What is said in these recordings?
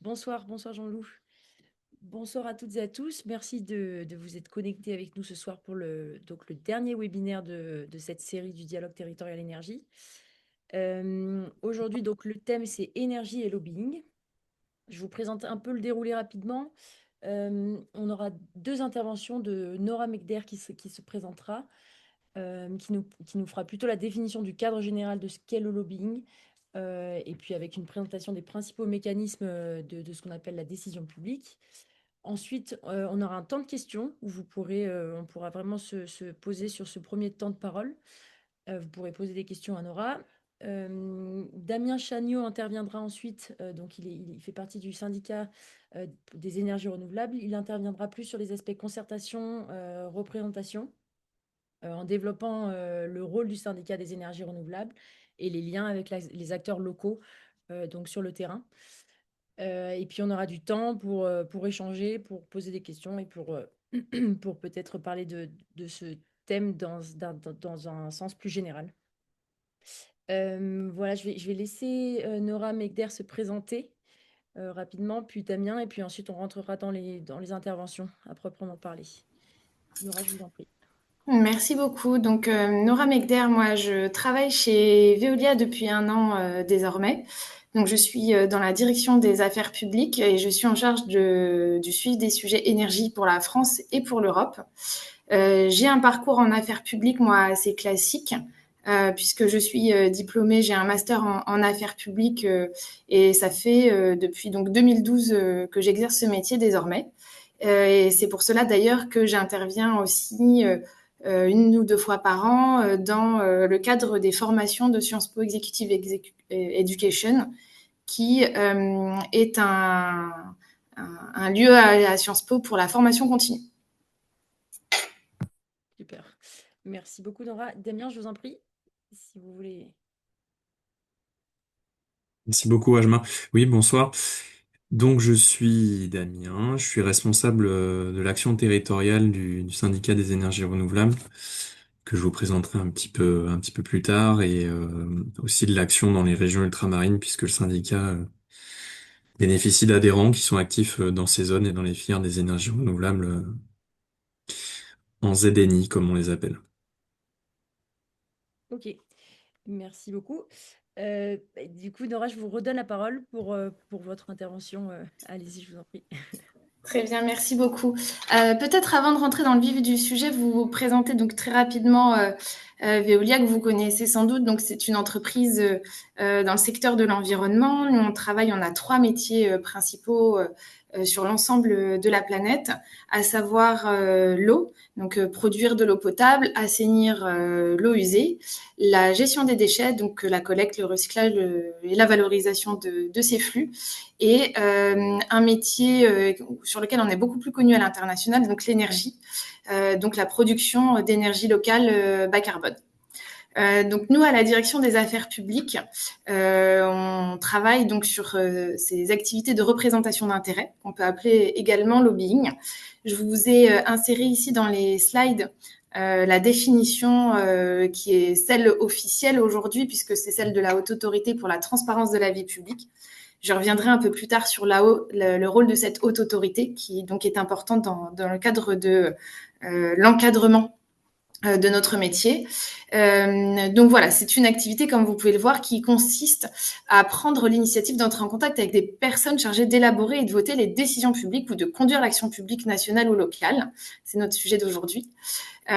Bonsoir Jean-Loup. Bonsoir à toutes et à tous. Merci de vous être connectés avec nous ce soir pour le dernier webinaire de cette série du dialogue territorial énergie. Aujourd'hui, donc, le thème, c'est énergie et lobbying. Je vous présente un peu le déroulé rapidement. On aura deux interventions de Nora Mekder qui se présentera, qui nous fera plutôt la définition du cadre général de ce qu'est le lobbying, et puis avec une présentation des principaux mécanismes de ce qu'on appelle la décision publique. Ensuite, on aura un temps de questions où on pourra vraiment se poser sur ce premier temps de parole. Vous pourrez poser des questions à Nora. Damien Chagnot interviendra ensuite, donc il fait partie du syndicat des énergies renouvelables. Il interviendra plus sur les aspects concertation, représentation, en développant le rôle du syndicat des énergies renouvelables et les liens avec les acteurs locaux, donc sur le terrain. Et puis on aura du temps pour échanger, pour poser des questions et pour peut-être parler de ce thème dans un sens plus général. Voilà, je vais laisser Nora Mekder se présenter rapidement, puis Damien, et puis ensuite on rentrera dans les interventions à proprement parler. Nora, je vous en prie. Merci beaucoup. Donc, Nora Mekder, moi, je travaille chez Veolia depuis 1 an désormais. Donc, je suis dans la direction des affaires publiques et je suis en charge du suivi des sujets énergie pour la France et pour l'Europe. J'ai un parcours en affaires publiques, moi, assez classique, puisque je suis diplômée, j'ai un master en affaires publiques et ça fait depuis donc 2012 que j'exerce ce métier désormais. Et c'est pour cela d'ailleurs que j'interviens aussi 1 ou 2 fois par an dans le cadre des formations de Sciences Po Executive Education, qui est un lieu à Sciences Po pour la formation continue. Super. Merci beaucoup, Nora. Damien, je vous en prie, si vous voulez. Merci beaucoup, Ajma. Oui, bonsoir. Donc, je suis Damien, je suis responsable de l'action territoriale du syndicat des énergies renouvelables, que je vous présenterai un petit peu plus tard, et aussi de l'action dans les régions ultramarines, puisque le syndicat bénéficie d'adhérents qui sont actifs dans ces zones et dans les filières des énergies renouvelables en ZNI, comme on les appelle. Ok, merci beaucoup. Du coup, Nora, je vous redonne la parole pour votre intervention. Allez-y, je vous en prie. Très bien, merci beaucoup. Peut-être avant de rentrer dans le vif du sujet, vous présentez donc très rapidement Veolia, que vous connaissez sans doute. Donc, c'est une entreprise dans le secteur de l'environnement. Nous, on a 3 métiers principaux sur l'ensemble de la planète, à savoir l'eau, donc produire de l'eau potable, assainir l'eau usée, la gestion des déchets, donc la collecte, le recyclage et la valorisation de ces flux, et un métier sur lequel on est beaucoup plus connu à l'international, donc l'énergie, donc la production d'énergie locale bas carbone. Donc nous, à la direction des affaires publiques, on travaille donc sur ces activités de représentation d'intérêt, qu'on peut appeler également lobbying. Je vous ai inséré ici dans les slides la définition qui est celle officielle aujourd'hui, puisque c'est celle de la Haute Autorité pour la transparence de la vie publique. Je reviendrai un peu plus tard sur le rôle de cette haute autorité, qui donc est importante dans le cadre de l'encadrement de notre métier. Donc voilà, c'est une activité, comme vous pouvez le voir, qui consiste à prendre l'initiative d'entrer en contact avec des personnes chargées d'élaborer et de voter les décisions publiques ou de conduire l'action publique nationale ou locale. C'est notre sujet d'aujourd'hui. Il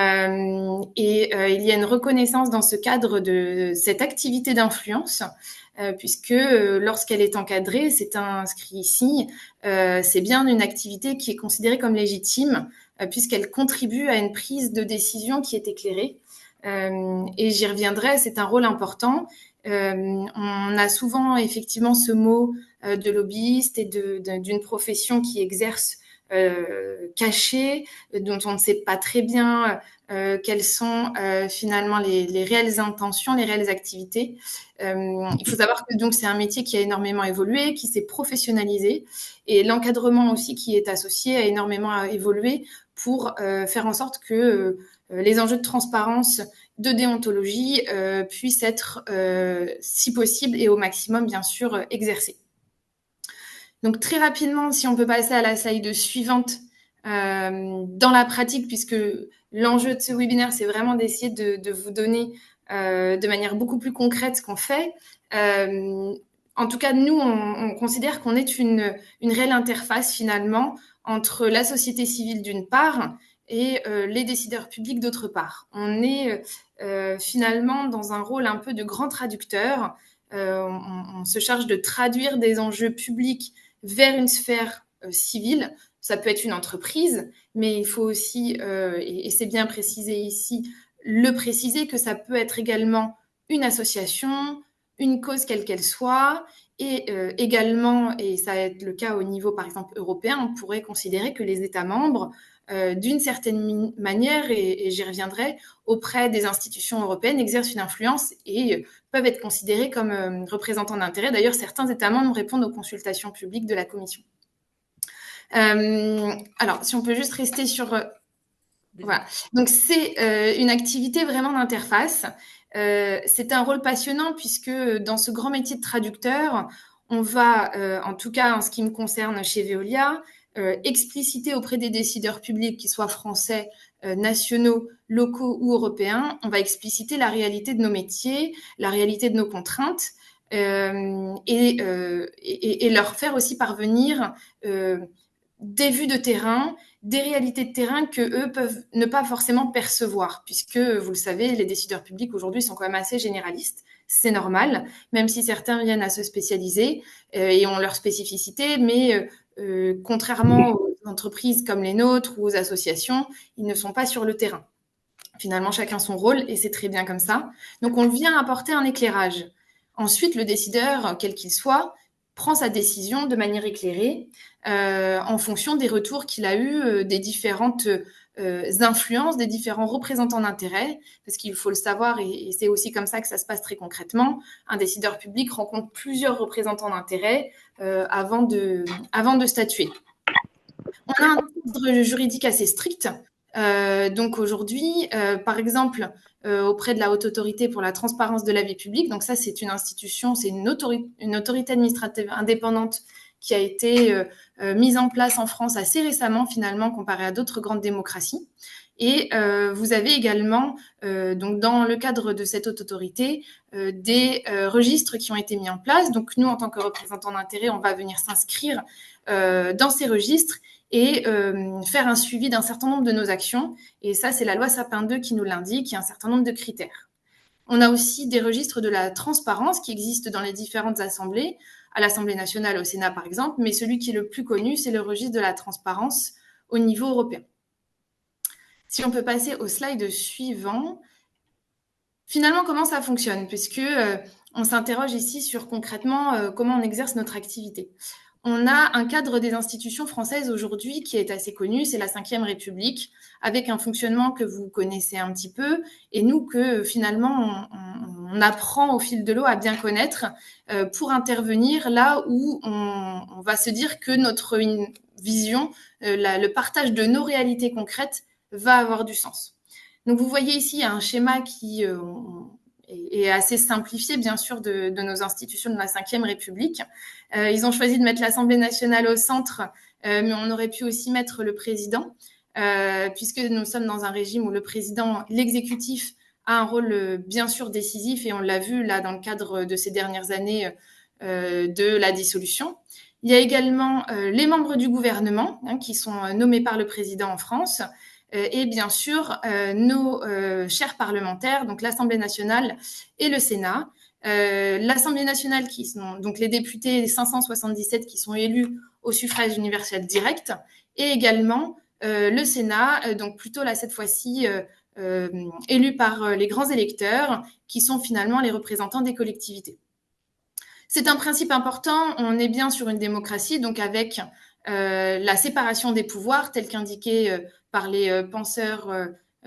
y a une reconnaissance dans ce cadre de cette activité d'influence, puisque lorsqu'elle est encadrée, c'est inscrit ici, c'est bien une activité qui est considérée comme légitime, puisqu'elle contribue à une prise de décision qui est éclairée. Et j'y reviendrai, c'est un rôle important. On a souvent effectivement ce mot de lobbyiste et d'une profession qui exerce cachée, dont on ne sait pas très bien quelles sont finalement les réelles intentions, les réelles activités. Il faut savoir que donc c'est un métier qui a énormément évolué, qui s'est professionnalisé, et l'encadrement aussi qui est associé a énormément évolué pour faire en sorte que les enjeux de transparence, de déontologie puissent être, si possible et au maximum, bien sûr, exercés. Donc très rapidement, si on peut passer à la slide suivante, dans la pratique, puisque l'enjeu de ce webinaire, c'est vraiment d'essayer de vous donner de manière beaucoup plus concrète ce qu'on fait. En tout cas, nous, on considère qu'on est une réelle interface finalement entre la société civile d'une part et les décideurs publics d'autre part. On est finalement dans un rôle un peu de grand traducteur. On se charge de traduire des enjeux publics vers une sphère civile. Ça peut être une entreprise, mais il faut aussi, et c'est bien précisé ici, le préciser que ça peut être également une association, une cause quelle qu'elle soit, et également, et ça va être le cas au niveau par exemple européen, on pourrait considérer que les États membres, d'une certaine manière, et j'y reviendrai, auprès des institutions européennes, exercent une influence et peuvent être considérés comme représentants d'intérêt. D'ailleurs, certains États membres répondent aux consultations publiques de la Commission. Alors, si on peut juste rester sur... voilà. Donc, c'est une activité vraiment d'interface. C'est un rôle passionnant puisque dans ce grand métier de traducteur, on va, en tout cas en ce qui me concerne chez Veolia, expliciter auprès des décideurs publics, qu'ils soient français, nationaux, locaux ou européens, on va expliciter la réalité de nos métiers, la réalité de nos contraintes, et leur faire aussi parvenir des vues de terrain, des réalités de terrain que eux peuvent ne pas forcément percevoir, puisque, vous le savez, les décideurs publics aujourd'hui sont quand même assez généralistes. C'est normal, même si certains viennent à se spécialiser et ont leur spécificité, mais contrairement aux entreprises comme les nôtres ou aux associations, ils ne sont pas sur le terrain. Finalement, chacun son rôle et c'est très bien comme ça. Donc, on vient apporter un éclairage. Ensuite, le décideur, quel qu'il soit, prend sa décision de manière éclairée en fonction des retours qu'il a eus des différentes influences, des différents représentants d'intérêt, parce qu'il faut le savoir, et c'est aussi comme ça que ça se passe très concrètement. Un décideur public rencontre plusieurs représentants d'intérêt avant de statuer. On a un cadre juridique assez strict. Donc aujourd'hui, par exemple, auprès de la Haute Autorité pour la transparence de la vie publique, donc ça c'est une institution, c'est une autorité administrative indépendante qui a été mise en place en France assez récemment finalement comparé à d'autres grandes démocraties. Et vous avez également, donc dans le cadre de cette haute autorité, des registres qui ont été mis en place. Donc nous, en tant que représentants d'intérêt, on va venir s'inscrire dans ces registres et faire un suivi d'un certain nombre de nos actions. Et ça, c'est la loi Sapin 2 qui nous l'indique, il y a un certain nombre de critères. On a aussi des registres de la transparence qui existent dans les différentes assemblées, à l'Assemblée nationale, au Sénat par exemple, mais celui qui est le plus connu, c'est le registre de la transparence au niveau européen. Si on peut passer au slide suivant, finalement, comment ça fonctionne? Puisque on s'interroge ici sur concrètement comment on exerce notre activité. On a un cadre des institutions françaises aujourd'hui qui est assez connu, c'est la Ve République, avec un fonctionnement que vous connaissez un petit peu, et nous que finalement on apprend au fil de l'eau à bien connaître pour intervenir là où on va se dire que notre vision, le partage de nos réalités concrètes va avoir du sens. Donc vous voyez ici, il y a un schéma qui est assez simplifié, bien sûr, de nos institutions de la Ve République. Ils ont choisi de mettre l'Assemblée nationale au centre, mais on aurait pu aussi mettre le président, puisque nous sommes dans un régime où le président, l'exécutif, a un rôle bien sûr décisif, et on l'a vu là dans le cadre de ces dernières années de la dissolution. Il y a également les membres du gouvernement qui sont nommés par le président en France, et bien sûr nos chers parlementaires, donc l'Assemblée nationale et le Sénat. L'Assemblée nationale, qui sont donc les députés, les 577 qui sont élus au suffrage universel direct, et également le Sénat, donc plutôt là cette fois-ci élu par les grands électeurs, qui sont finalement les représentants des collectivités. C'est un principe important, on est bien sur une démocratie, donc avec la séparation des pouvoirs, telle qu'indiquée par les penseurs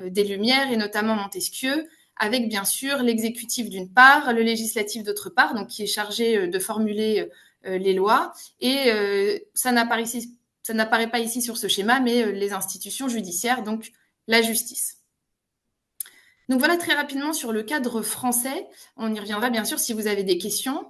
des Lumières, et notamment Montesquieu, avec bien sûr l'exécutif d'une part, le législatif d'autre part, donc qui est chargé de formuler les lois, et ça n'apparaît pas ici sur ce schéma, mais les institutions judiciaires, donc la justice. Donc voilà très rapidement sur le cadre français, on y reviendra bien sûr si vous avez des questions.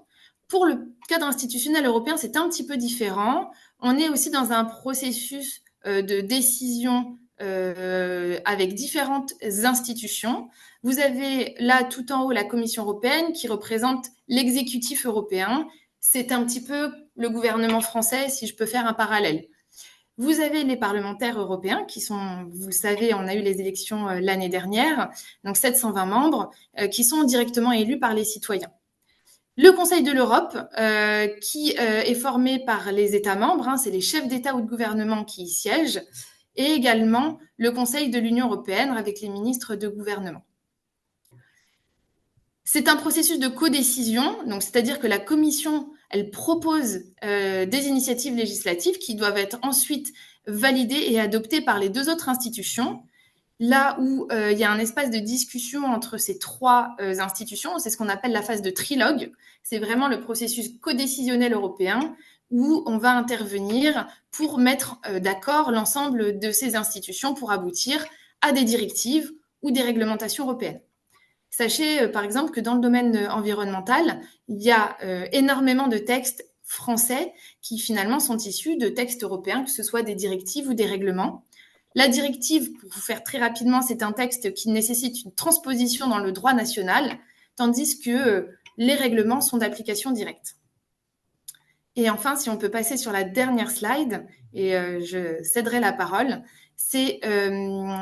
Pour le cadre institutionnel européen, c'est un petit peu différent. On est aussi dans un processus de décision avec différentes institutions. Vous avez là tout en haut la Commission européenne qui représente l'exécutif européen. C'est un petit peu le gouvernement français, si je peux faire un parallèle. Vous avez les parlementaires européens qui sont, vous le savez, on a eu les élections l'année dernière, donc 720 membres qui sont directement élus par les citoyens. Le Conseil de l'Europe, qui est formé par les États membres, c'est les chefs d'État ou de gouvernement qui y siègent, et également le Conseil de l'Union européenne avec les ministres de gouvernement. C'est un processus de codécision, donc c'est-à-dire que la Commission, elle propose des initiatives législatives qui doivent être ensuite validées et adoptées par les deux autres institutions. Là où il y a un espace de discussion entre ces trois institutions, c'est ce qu'on appelle la phase de trilogue. C'est vraiment le processus codécisionnel européen où on va intervenir pour mettre d'accord l'ensemble de ces institutions pour aboutir à des directives ou des réglementations européennes. Sachez, par exemple, que dans le domaine environnemental, il y a énormément de textes français qui finalement sont issus de textes européens, que ce soit des directives ou des règlements. La directive, pour vous faire très rapidement, c'est un texte qui nécessite une transposition dans le droit national, tandis que les règlements sont d'application directe. Et enfin, si on peut passer sur la dernière slide, et je céderai la parole, c'est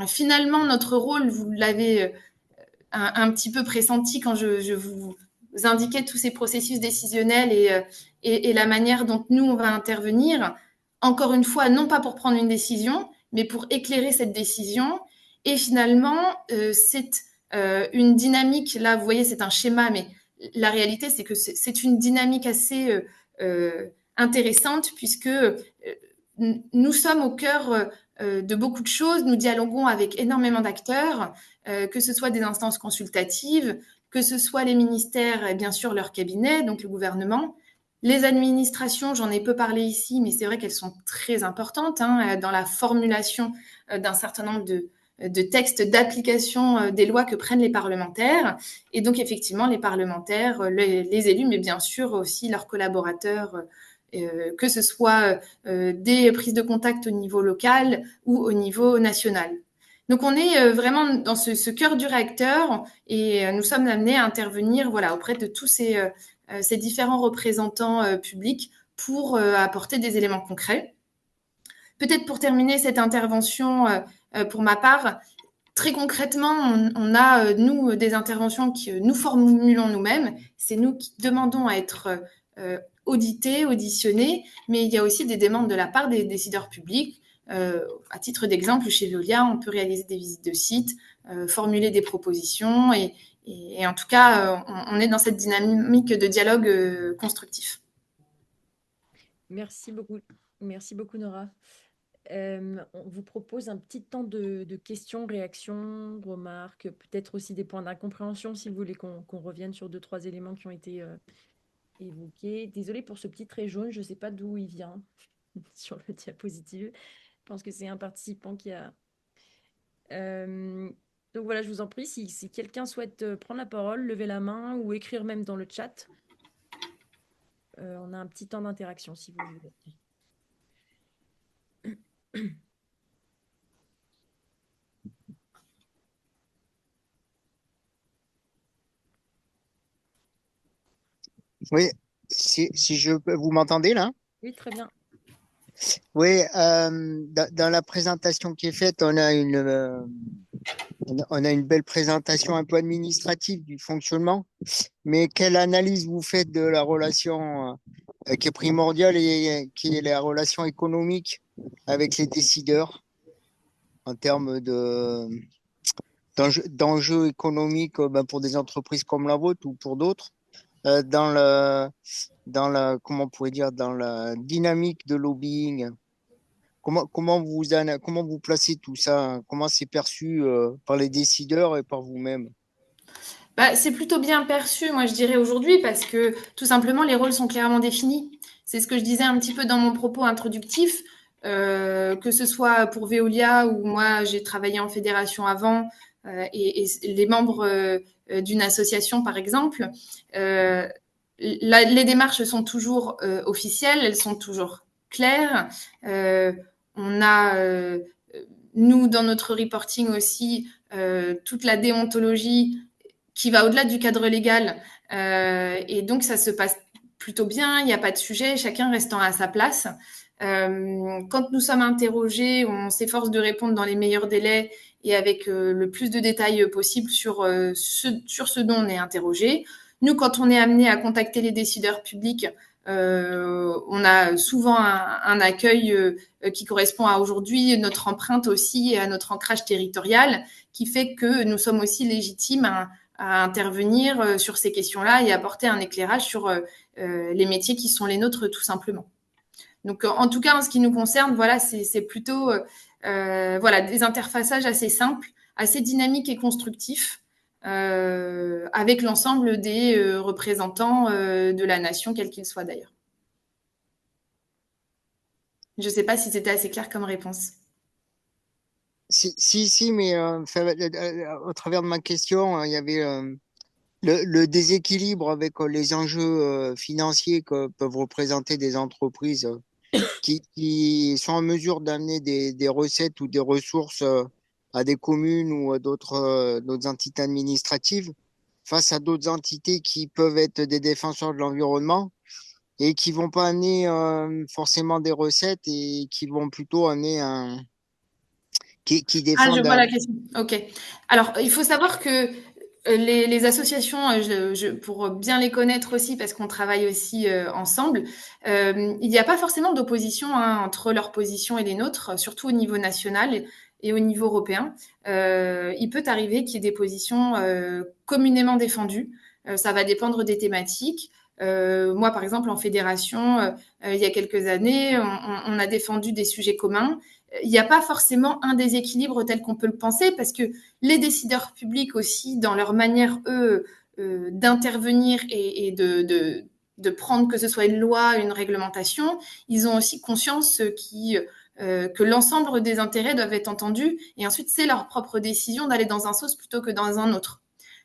finalement notre rôle, vous l'avez un petit peu pressenti quand je vous indiquais tous ces processus décisionnels et la manière dont nous, on va intervenir. Encore une fois, non pas pour prendre une décision, mais pour éclairer cette décision. Et finalement, c'est une dynamique, là, vous voyez, c'est un schéma, mais la réalité, c'est que c'est une dynamique assez intéressante, puisque nous sommes au cœur de beaucoup de choses. Nous dialoguons avec énormément d'acteurs, que ce soit des instances consultatives, que ce soit les ministères et bien sûr leur cabinet, donc le gouvernement. Les administrations, j'en ai peu parlé ici, mais c'est vrai qu'elles sont très importantes dans la formulation d'un certain nombre de textes d'application des lois que prennent les parlementaires. Et donc, effectivement, les parlementaires, les élus, mais bien sûr aussi leurs collaborateurs, que ce soit des prises de contact au niveau local ou au niveau national. Donc, on est vraiment dans ce cœur du réacteur et nous sommes amenés à intervenir auprès de tous ces différents représentants publics pour apporter des éléments concrets. Peut-être pour terminer cette intervention, pour ma part, très concrètement, on a, nous, des interventions que nous formulons nous-mêmes. C'est nous qui demandons à être audités, auditionnés, mais il y a aussi des demandes de la part des décideurs publics. À titre d'exemple, chez Veolia, on peut réaliser des visites de sites, formuler des propositions et en tout cas, on est dans cette dynamique de dialogue constructif. Merci beaucoup Nora. On vous propose un petit temps de questions, réactions, remarques, peut-être aussi des points d'incompréhension si vous voulez qu'on revienne sur 2-3 éléments qui ont été évoqués. Désolée pour ce petit trait jaune, je ne sais pas d'où il vient sur le diapositive. Je pense que c'est un participant qui a... Donc voilà, je vous en prie, si quelqu'un souhaite prendre la parole, lever la main ou écrire même dans le chat. On a un petit temps d'interaction si vous voulez. Oui, si je peux, vous m'entendez là? Oui, très bien. Oui, dans la présentation qui est faite, on a une belle présentation un peu administrative du fonctionnement, mais quelle analyse vous faites de la relation qui est primordiale et qui est la relation économique avec les décideurs en termes d'enjeux économiques pour des entreprises comme la vôtre ou pour d'autres, comment on pourrait dire, dans la dynamique de lobbying? Comment vous placez tout ça? Comment c'est perçu par les décideurs et par vous-même? C'est plutôt bien perçu, moi je dirais aujourd'hui, parce que tout simplement les rôles sont clairement définis. C'est ce que je disais un petit peu dans mon propos introductif, que ce soit pour Veolia ou moi j'ai travaillé en fédération avant et les membres d'une association par exemple. les démarches sont toujours officielles, elles sont toujours claires. On a, nous, dans notre reporting aussi, toute la déontologie qui va au-delà du cadre légal. Et donc, ça se passe plutôt bien, il n'y a pas de sujet, chacun restant à sa place. Quand nous sommes interrogés, on s'efforce de répondre dans les meilleurs délais et avec le plus de détails possible sur ce dont on est interrogé. Nous, quand on est amené à contacter les décideurs publics, on a souvent un accueil qui correspond à aujourd'hui notre empreinte aussi et à notre ancrage territorial, qui fait que nous sommes aussi légitimes à intervenir sur ces questions-là et apporter un éclairage sur les métiers qui sont les nôtres tout simplement. Donc, en tout cas, en ce qui nous concerne, voilà, c'est plutôt voilà, des interfaçages assez simples, assez dynamiques et constructifs avec l'ensemble des représentants de la nation, quel qu'il soit d'ailleurs. Je ne sais pas si c'était assez clair comme réponse. Si, mais au travers de ma question, il y avait le déséquilibre avec les enjeux financiers que peuvent représenter des entreprises qui sont en mesure d'amener des recettes ou des ressources à des communes ou à d'autres entités administratives face à d'autres entités qui peuvent être des défenseurs de l'environnement et qui vont pas amener forcément des recettes et qui vont plutôt amener qui Ah, je défendent vois la question. Ok. Alors, il faut savoir que les associations, pour bien les connaître aussi, parce qu'on travaille aussi ensemble, il n'y a pas forcément d'opposition entre leur position et les nôtres, surtout au niveau national et au niveau européen. Il peut arriver qu'il y ait des positions communément défendues. Ça va dépendre des thématiques. Moi, par exemple, en fédération, il y a quelques années, on a défendu des sujets communs. Il n'y a pas forcément un déséquilibre tel qu'on peut le penser, parce que les décideurs publics aussi, dans leur manière, eux, d'intervenir et de prendre, que ce soit une loi, une réglementation, ils ont aussi conscience que l'ensemble des intérêts doivent être entendus, et ensuite c'est leur propre décision d'aller dans un sens plutôt que dans un autre.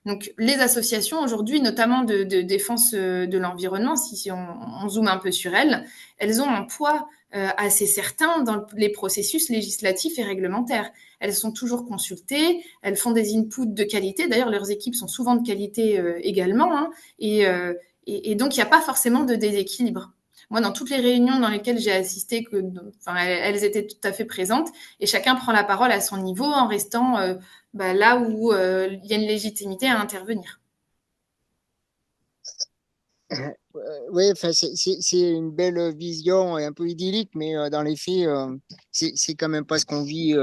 Donc les associations aujourd'hui, notamment de défense de l'environnement, si on zoome un peu sur elles ont un poids assez certain dans les processus législatifs et réglementaires. Elles sont toujours consultées, elles font des inputs de qualité. D'ailleurs, leurs équipes sont souvent de qualité également. Et donc, il n'y a pas forcément de déséquilibre. Moi, dans toutes les réunions dans lesquelles j'ai assisté, elles étaient tout à fait présentes et chacun prend la parole à son niveau en restant là où il y a une légitimité à intervenir. Oui, enfin, c'est une belle vision et un peu idyllique, mais dans les faits, c'est quand même pas ce qu'on vit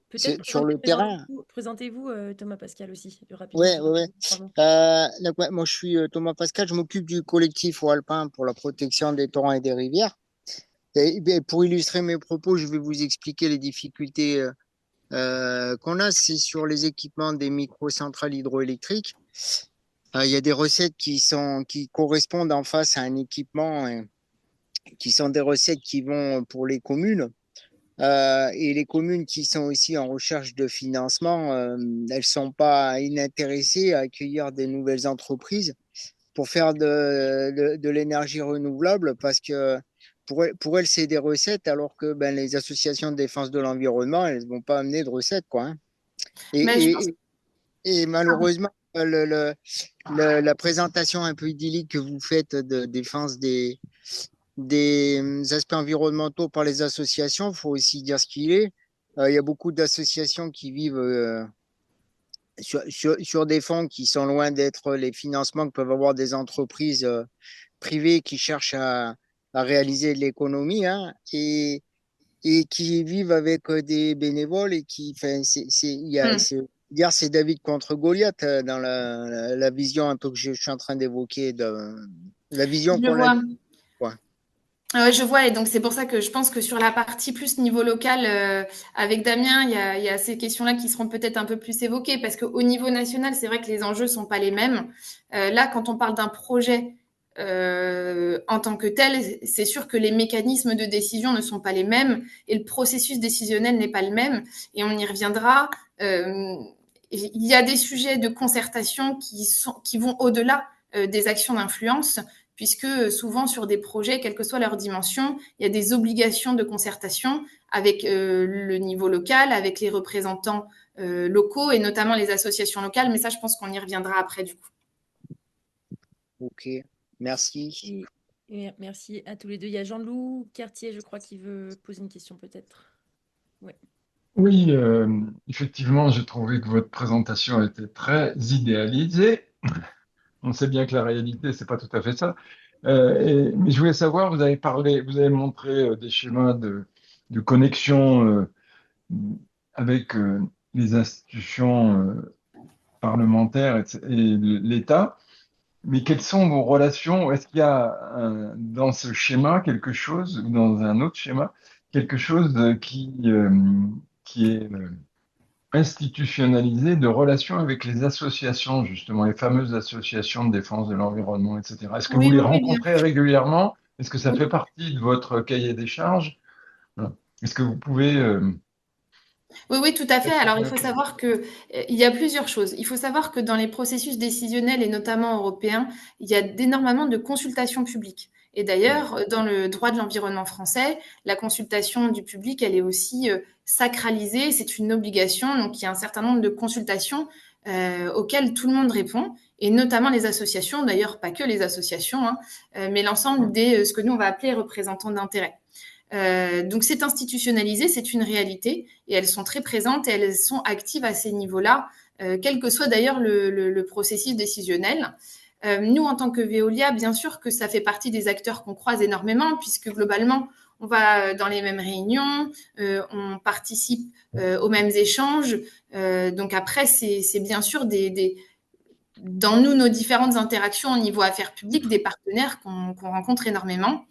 Peut-être sur le terrain. présentez-vous, Thomas Pascal aussi, rapidement. Ouais, ouais, ouais. Pardon. Donc, ouais, moi, je suis Thomas Pascal, je m'occupe du collectif Alpin pour la protection des torrents et des rivières. Et, pour illustrer mes propos, je vais vous expliquer les difficultés qu'on a. C'est sur les équipements des microcentrales hydroélectriques. Il y a des recettes qui correspondent en face à un équipement qui sont des recettes qui vont pour les communes. Et les communes qui sont aussi en recherche de financement, elles sont pas inintéressées à accueillir des nouvelles entreprises pour faire de l'énergie renouvelable parce que pour elles, c'est des recettes alors que les associations de défense de l'environnement, elles vont pas amener de recettes, quoi. Hein. Mais je pense... Et malheureusement, la présentation un peu idyllique que vous faites de défense des aspects environnementaux par les associations, il faut aussi dire ce qu'il est. Il y a beaucoup d'associations qui vivent sur des fonds qui sont loin d'être les financements que peuvent avoir des entreprises privées qui cherchent à réaliser de l'économie, hein, et qui vivent avec des bénévoles et qui, enfin, c'est David contre Goliath dans la vision un peu que je suis en train d'évoquer, la vision Je qu'on a. vois. Ouais. Je vois, et donc c'est pour ça que je pense que sur la partie plus niveau local, avec Damien, il y a ces questions-là qui seront peut-être un peu plus évoquées, parce qu'au niveau national, c'est vrai que les enjeux sont pas les mêmes. Là, quand on parle d'un projet en tant que tel, c'est sûr que les mécanismes de décision ne sont pas les mêmes, et le processus décisionnel n'est pas le même, et on y reviendra. Il y a des sujets de concertation qui vont au-delà des actions d'influence, puisque souvent sur des projets, quelle que soit leur dimension, il y a des obligations de concertation avec le niveau local, avec les représentants locaux et notamment les associations locales. Mais ça, je pense qu'on y reviendra après du coup. Ok, merci. Et merci à tous les deux. Il y a Jean-Loup Cartier, je crois, qui veut poser une question peut-être. Ouais. Oui, effectivement, j'ai trouvé que votre présentation était très idéalisée. On sait bien que la réalité, c'est pas tout à fait ça. Mais je voulais savoir, vous avez montré des schémas de connexion avec les institutions parlementaires et l'État. Mais quelles sont vos relations? Est-ce qu'il y a dans ce schéma quelque chose, ou dans un autre schéma, quelque chose qui est institutionnalisé de relations avec les associations, justement, les fameuses associations de défense de l'environnement, etc. Est-ce que vous Oui, les oui, bien. rencontrez régulièrement? Est-ce que ça Oui. fait partie de votre cahier des charges? Voilà. Est-ce que vous pouvez Oui, oui, tout à fait. Alors, il expliquer un faut peu? savoir que il y a plusieurs choses. Il faut savoir que dans les processus décisionnels et notamment européens, il y a énormément de consultations publiques. Et d'ailleurs, dans le droit de l'environnement français, la consultation du public, elle est aussi sacralisée. C'est une obligation. Donc, il y a un certain nombre de consultations auxquelles tout le monde répond, et notamment les associations. D'ailleurs, pas que les associations, hein, mais l'ensemble des ce que nous on va appeler représentants d'intérêt. Donc c'est institutionnalisé, c'est une réalité et elles sont très présentes et elles sont actives à ces niveaux-là, quel que soit d'ailleurs le processus décisionnel. Nous, en tant que Veolia, bien sûr que ça fait partie des acteurs qu'on croise énormément puisque globalement, on va dans les mêmes réunions, on participe aux mêmes échanges. Donc après, c'est bien sûr dans nos différentes interactions au niveau affaires publiques, des partenaires qu'on rencontre énormément.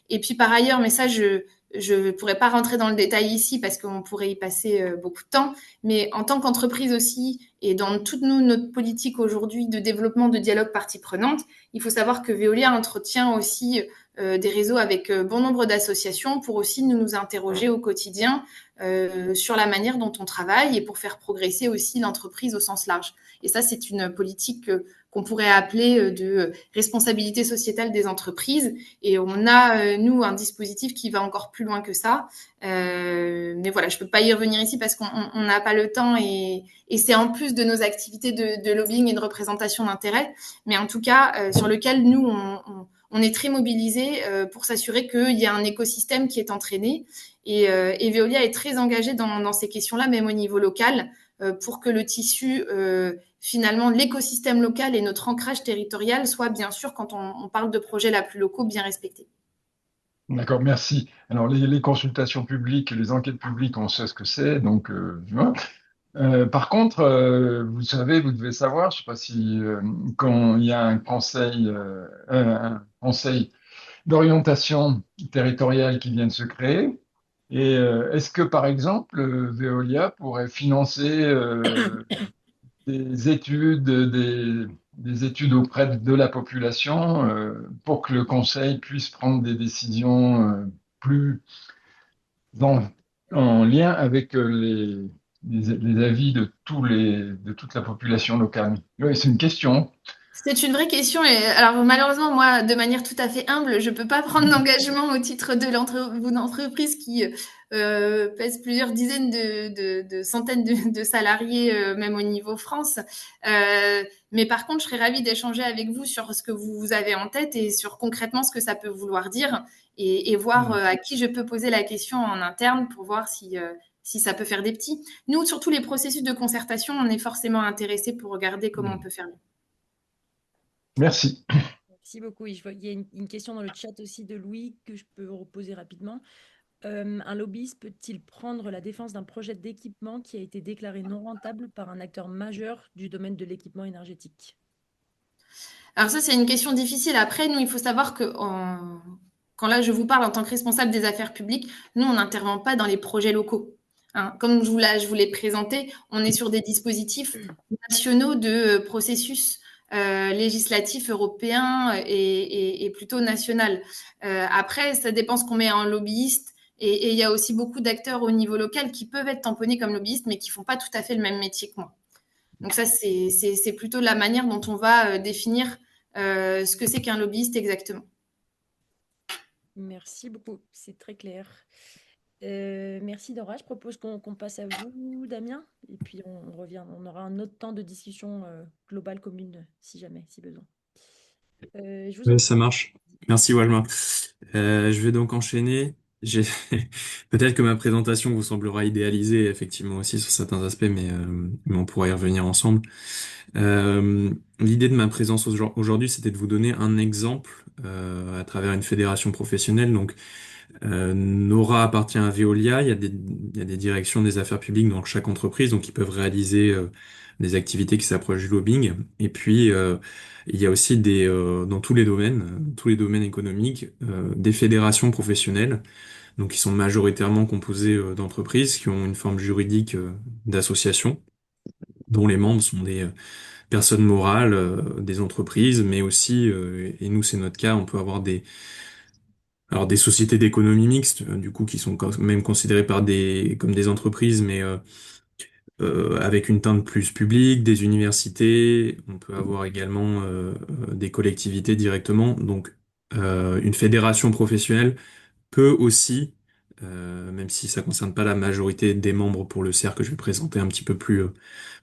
Et puis par ailleurs, mais ça, je ne pourrais pas rentrer dans le détail ici parce qu'on pourrait y passer beaucoup de temps, mais en tant qu'entreprise aussi, et dans toute notre politique aujourd'hui de développement de dialogue parties prenantes, il faut savoir que Veolia entretient aussi des réseaux avec bon nombre d'associations pour aussi nous interroger au quotidien sur la manière dont on travaille et pour faire progresser aussi l'entreprise au sens large. Et ça, c'est une politique qu'on pourrait appeler de responsabilité sociétale des entreprises. Et on a, nous, un dispositif qui va encore plus loin que ça. Mais voilà, je ne peux pas y revenir ici parce qu'on n'a pas le temps et c'est en plus de nos activités de lobbying et de représentation d'intérêt. Mais en tout cas, sur lequel nous, on est très mobilisés pour s'assurer qu'il y a un écosystème qui est entraîné. Et Veolia est très engagée dans ces questions-là, même au niveau local, pour que le tissu, finalement, l'écosystème local et notre ancrage territorial soit, bien sûr, quand on parle de projets la plus locaux, bien respectés. D'accord, merci. Alors, les consultations publiques, les enquêtes publiques, on sait ce que c'est, donc, voilà. Par contre, vous savez, vous devez savoir, je ne sais pas si quand il y a un conseil d'orientation territoriale qui vient de se créer, et est-ce que, par exemple, Veolia pourrait financer des études, des études auprès de la population pour que le conseil puisse prendre des décisions plus en, en lien avec les avis de de toute la population locale? Oui, c'est une question. C'est une vraie question. Et alors, malheureusement, moi, de manière tout à fait humble, je ne peux pas prendre d'engagement au titre d'une entreprise qui pèse plusieurs dizaines de centaines de salariés, même au niveau France. Mais par contre, je serais ravie d'échanger avec vous sur ce que vous avez en tête et sur concrètement ce que ça peut vouloir dire et voir à qui je peux poser la question en interne pour voir si ça peut faire des petits. Nous, sur tous les processus de concertation, on est forcément intéressés pour regarder comment on peut faire mieux. Merci. Merci beaucoup. Il y a une question dans le chat aussi de Louis que je peux reposer rapidement. Un lobbyiste peut-il prendre la défense d'un projet d'équipement qui a été déclaré non rentable par un acteur majeur du domaine de l'équipement énergétique? Alors ça, c'est une question difficile. Après, nous, il faut savoir que quand là, je vous parle en tant que responsable des affaires publiques, nous, on n'intervient pas dans les projets locaux. Hein. Comme je vous l'ai présenté, on est sur des dispositifs nationaux de processus législatifs européens et plutôt national. Après, ça dépend ce qu'on met en lobbyiste. Et il y a aussi beaucoup d'acteurs au niveau local qui peuvent être tamponnés comme lobbyistes, mais qui font pas tout à fait le même métier que moi. Donc ça, c'est plutôt la manière dont on va définir ce que c'est qu'un lobbyiste exactement. Merci beaucoup, c'est très clair. Merci Dora. Je propose qu'on passe à vous, Damien, et puis on revient. On aura un autre temps de discussion globale commune, si jamais, si besoin. Je vous en Oui, prie. ça marche. Merci, Walma. Je vais donc enchaîner. J'ai peut-être que ma présentation vous semblera idéalisée, effectivement aussi sur certains aspects, mais on pourra y revenir ensemble. L'idée de ma présence aujourd'hui, c'était de vous donner un exemple à travers une fédération professionnelle. Donc, Nora appartient à Veolia. Il y a des directions des affaires publiques dans chaque entreprise, donc ils peuvent réaliser des activités qui s'approchent du lobbying. Et puis, il y a aussi dans tous les domaines économiques, des fédérations professionnelles, donc qui sont majoritairement composées d'entreprises qui ont une forme juridique d'association, dont les membres sont des personnes morales, des entreprises, mais aussi, et nous c'est notre cas, on peut avoir des sociétés d'économie mixte, du coup, qui sont quand même considérées comme des entreprises, mais avec une teinte plus publique, des universités. On peut avoir également des collectivités directement. Donc, une fédération professionnelle peut aussi, même si ça concerne pas la majorité des membres pour le cercle que je vais présenter un petit peu plus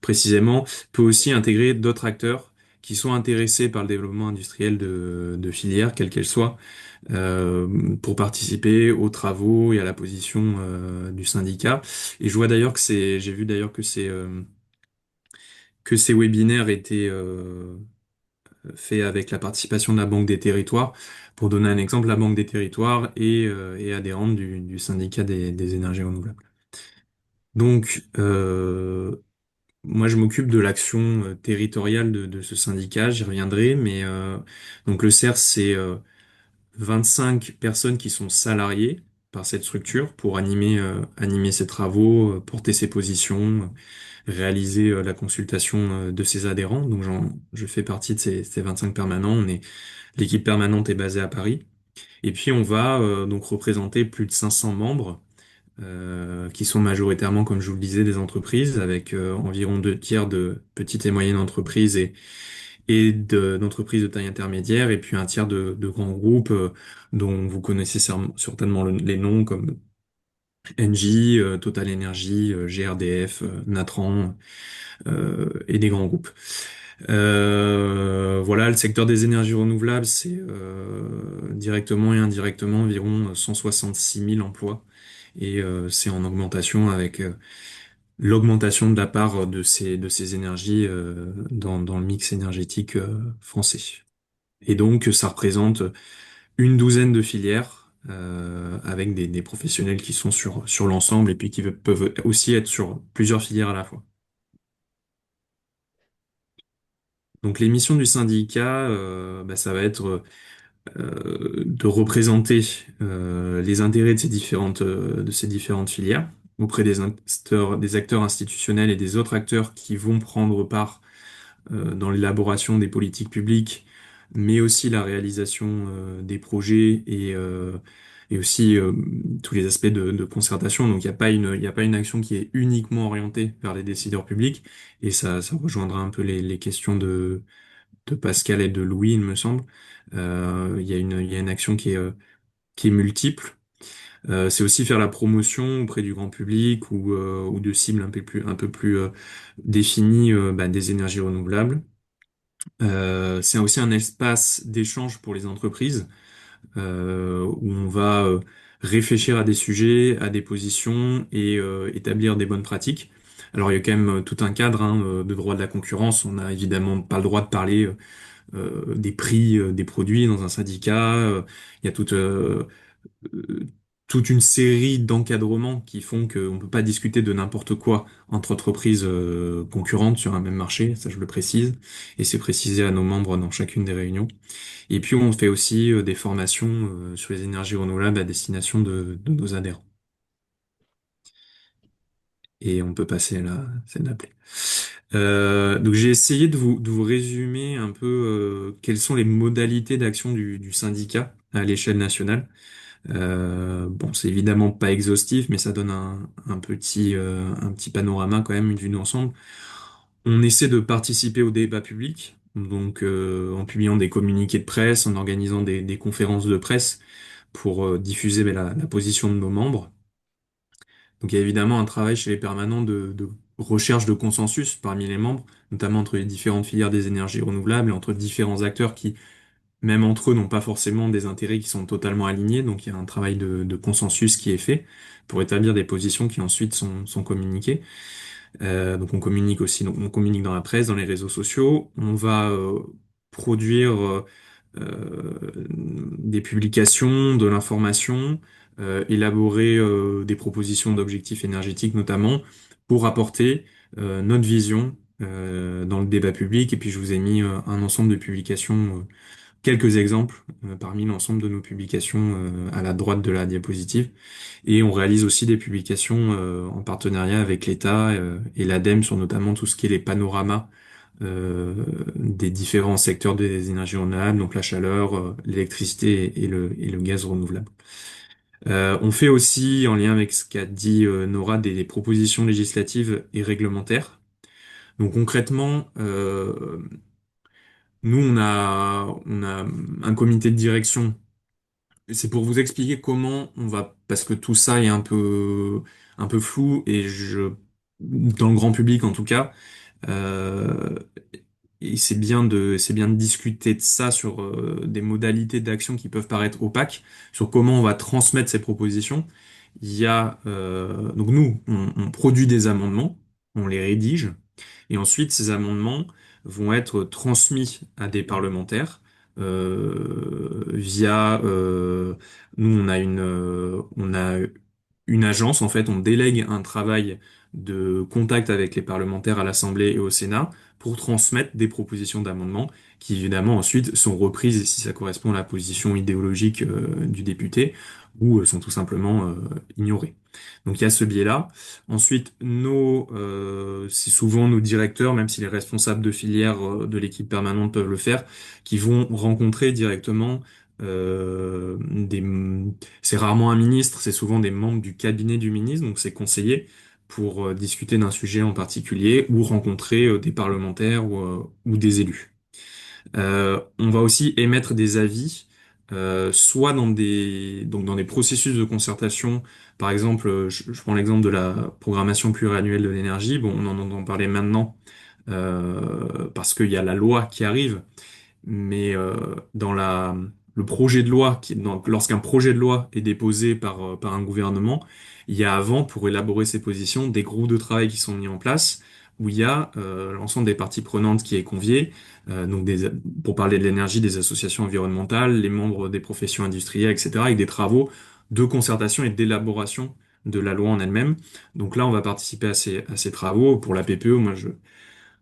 précisément, peut aussi intégrer d'autres acteurs qui sont intéressés par le développement industriel de filières, quelles qu'elles soient, pour participer aux travaux et à la position du syndicat. Et je vois d'ailleurs j'ai vu d'ailleurs que ces webinaires étaient faits avec la participation de la Banque des Territoires. Pour donner un exemple, la Banque des Territoires est adhérente du syndicat des énergies renouvelables. Donc, moi, je m'occupe de l'action territoriale de ce syndicat, j'y reviendrai, mais donc le CERS, c'est 25 personnes qui sont salariées par cette structure pour animer ses travaux, porter ses positions, réaliser la consultation de ses adhérents. Donc je fais partie de ces 25 permanents. L'équipe permanente est basée à Paris. Et puis on va donc représenter plus de 500 membres qui sont majoritairement, comme je vous le disais, des entreprises avec environ 2 tiers de petites et moyennes entreprises d'entreprises de taille intermédiaire et puis un tiers de grands groupes dont vous connaissez certainement les noms comme Engie, Total Energy, GRDF, Natran et des grands groupes. Voilà, le secteur des énergies renouvelables, c'est directement et indirectement environ 166 000 emplois et c'est en augmentation avec l'augmentation de la part de ces énergies dans le mix énergétique français. Et donc, ça représente une douzaine de filières avec des professionnels qui sont sur l'ensemble et puis qui peuvent aussi être sur plusieurs filières à la fois. Donc, les missions du syndicat, ça va être de représenter les intérêts de ces différentes filières auprès des acteurs institutionnels et des autres acteurs qui vont prendre part dans l'élaboration des politiques publiques, mais aussi la réalisation des projets et aussi tous les aspects de concertation. Donc il y a pas une action qui est uniquement orientée vers les décideurs publics, et ça rejoindra un peu les questions de Pascal et de Louis, il me semble. Il y a une action qui est multiple. C'est aussi faire la promotion auprès du grand public ou de cibles un peu plus définies des énergies renouvelables. C'est aussi un espace d'échange pour les entreprises où on va réfléchir à des sujets, à des positions et établir des bonnes pratiques. Alors il y a quand même tout un cadre de droit de la concurrence. On n'a évidemment pas le droit de parler des prix des produits dans un syndicat. Il y a euh, toute une série d'encadrements qui font qu'on ne peut pas discuter de n'importe quoi entre entreprises concurrentes sur un même marché, ça je le précise, et c'est précisé à nos membres dans chacune des réunions. Et puis on fait aussi des formations sur les énergies renouvelables à destination de nos adhérents. Et on peut passer à la scène d'appel. Donc j'ai essayé de vous résumer un peu quelles sont les modalités d'action du syndicat à l'échelle nationale. Bon, c'est évidemment pas exhaustif, mais ça donne un petit panorama quand même, une vue d'ensemble. On essaie de participer au débat public, donc en publiant des communiqués de presse, en organisant des conférences de presse pour diffuser la position de nos membres. Donc il y a évidemment un travail chez les permanents de recherche de consensus parmi les membres, notamment entre les différentes filières des énergies renouvelables et entre différents acteurs qui, même entre eux, n'ont pas forcément des intérêts qui sont totalement alignés. Donc il y a un travail de consensus qui est fait pour établir des positions qui ensuite sont communiquées. Donc on communique aussi, donc on communique dans la presse, dans les réseaux sociaux. On va produire des publications, de l'information, élaborer des propositions d'objectifs énergétiques notamment pour apporter notre vision dans le débat public. Et puis je vous ai mis un ensemble de publications, quelques exemples parmi l'ensemble de nos publications à la droite de la diapositive. Et on réalise aussi des publications en partenariat avec l'État et l'ADEME sur notamment tout ce qui est les panoramas des différents secteurs des énergies renouvelables, donc la chaleur, l'électricité et le gaz renouvelable. On fait aussi, en lien avec ce qu'a dit Nora, des propositions législatives et réglementaires. Donc concrètement, nous on a un comité de direction. C'est pour vous expliquer comment on va, parce que tout ça est un peu flou et dans le grand public en tout cas, euh, et c'est bien de discuter de ça sur des modalités d'action qui peuvent paraître opaques, sur comment on va transmettre ces propositions. Il y a donc nous, on produit des amendements, on les rédige, et ensuite ces amendements vont être transmis à des parlementaires via nous on a une agence en fait, on délègue un travail de contact avec les parlementaires à l'Assemblée et au Sénat pour transmettre des propositions d'amendements qui évidemment ensuite sont reprises si ça correspond à la position idéologique du député ou sont tout simplement ignorées. Donc il y a ce biais-là. Ensuite, c'est souvent nos directeurs, même si les responsables de filière de l'équipe permanente peuvent le faire, qui vont rencontrer directement euh, des, c'est rarement un ministre, c'est souvent des membres du cabinet du ministre, donc c'est conseillers pour discuter d'un sujet en particulier ou rencontrer des parlementaires ou des élus. On va aussi émettre des avis, soit donc dans des processus de concertation. Par exemple, je prends l'exemple de la programmation pluriannuelle de l'énergie. Bon, on en entend parler maintenant parce qu'il y a la loi qui arrive, mais dans le projet de loi, lorsqu'un projet de loi est déposé par un gouvernement, il y a avant, pour élaborer ses positions, des groupes de travail qui sont mis en place, où il y a l'ensemble des parties prenantes qui est convié, donc pour parler de l'énergie, des associations environnementales, les membres des professions industrielles, etc., avec des travaux de concertation et d'élaboration de la loi en elle-même. Donc là, on va participer à ces travaux. Pour la PPE,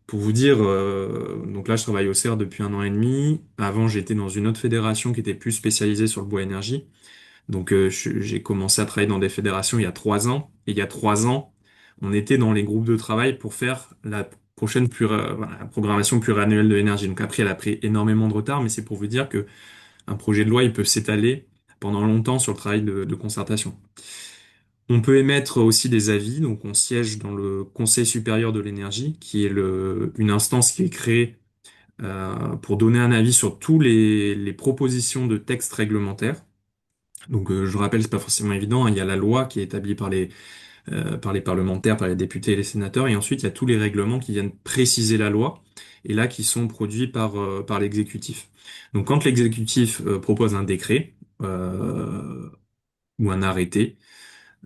pour vous dire, donc là, je travaille au CER depuis 1 an et demi. Avant, j'étais dans une autre fédération qui était plus spécialisée sur le bois énergie. Donc, j'ai commencé à travailler dans des fédérations il y a 3 ans. Et il y a 3 ans, on était dans les groupes de travail pour faire la prochaine voilà, la programmation pluriannuelle de l'énergie. Donc après, elle a pris énormément de retard, mais c'est pour vous dire que un projet de loi, il peut s'étaler pendant longtemps sur le travail de concertation. On peut émettre aussi des avis, donc on siège dans le Conseil supérieur de l'énergie, qui est une instance qui est créée pour donner un avis sur tous les propositions de textes réglementaires. Donc je rappelle, c'est pas forcément évident, hein, il y a la loi qui est établie par les parlementaires, par les députés et les sénateurs, et ensuite il y a tous les règlements qui viennent préciser la loi, et là qui sont produits par l'exécutif. Donc quand l'exécutif propose un décret ou un arrêté,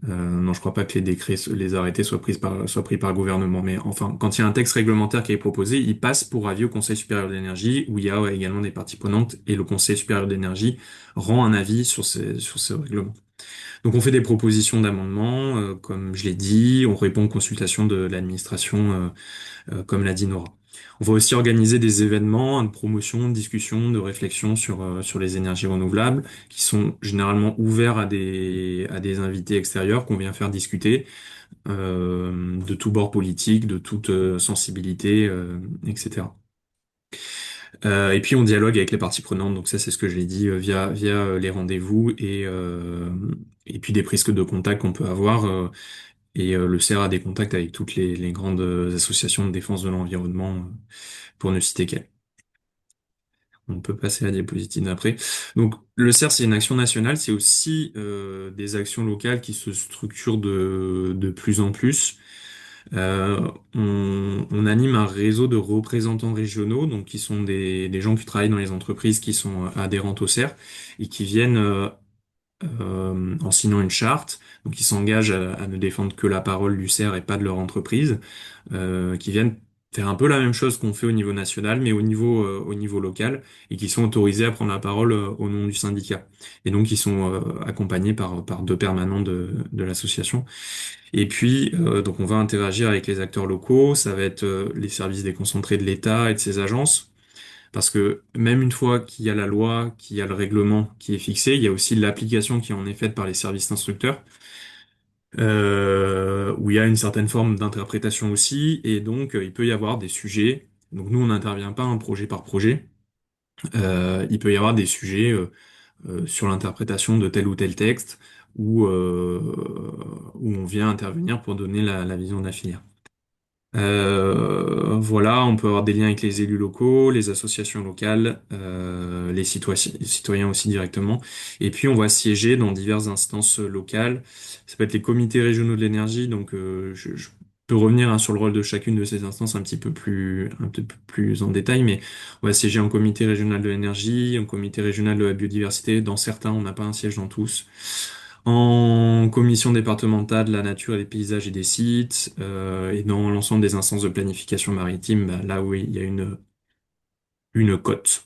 non, je crois pas que les décrets, les arrêtés soient pris par le gouvernement. Mais enfin, quand il y a un texte réglementaire qui est proposé, il passe pour avis au Conseil supérieur de l'énergie, où il y a également des parties prenantes, et le Conseil supérieur de l'énergie rend un avis sur ces règlements. Donc on fait des propositions d'amendements, comme je l'ai dit, on répond aux consultations de l'administration, comme l'a dit Nora. On va aussi organiser des événements de promotion, de discussion, de réflexion sur les énergies renouvelables, qui sont généralement ouverts à des invités extérieurs qu'on vient faire discuter, de tous bords politiques, de toute sensibilité, etc. Et puis on dialogue avec les parties prenantes, donc ça c'est ce que je l'ai dit via les rendez-vous et puis des prises de contact qu'on peut avoir. Le CER a des contacts avec toutes les grandes associations de défense de l'environnement, pour ne citer qu'elles. On peut passer à la diapositive d'après. Donc, le CER, c'est une action nationale, c'est aussi des actions locales qui se structurent de plus en plus. On anime un réseau de représentants régionaux, donc qui sont des gens qui travaillent dans les entreprises qui sont adhérentes au CER et qui viennent en signant une charte, donc ils s'engagent à ne défendre que la parole du CER et pas de leur entreprise, qui viennent faire un peu la même chose qu'on fait au niveau national, mais au niveau local, et qui sont autorisés à prendre la parole au nom du syndicat. Et donc ils sont accompagnés par deux permanents de l'association. Et puis donc on va interagir avec les acteurs locaux, ça va être les services déconcentrés de l'État et de ses agences. Parce que même une fois qu'il y a la loi, qu'il y a le règlement qui est fixé, il y a aussi l'application qui en est faite par les services instructeurs, où il y a une certaine forme d'interprétation aussi, et donc il peut y avoir des sujets. Donc nous, on n'intervient pas un projet par projet. Il peut y avoir des sujets sur l'interprétation de tel ou tel texte, où on vient intervenir pour donner la vision de la filière. Voilà, on peut avoir des liens avec les élus locaux, les associations locales, les citoyens aussi directement. Et puis on va siéger dans diverses instances locales. Ça peut être les comités régionaux de l'énergie. Donc je peux revenir sur le rôle de chacune de ces instances un petit peu plus en détail, mais on va siéger en comité régional de l'énergie, en comité régional de la biodiversité. Dans certains, on n'a pas un siège dans tous, en commission départementale de la nature et des paysages et des sites, et dans l'ensemble des instances de planification maritime, bah, là où il y a une cote.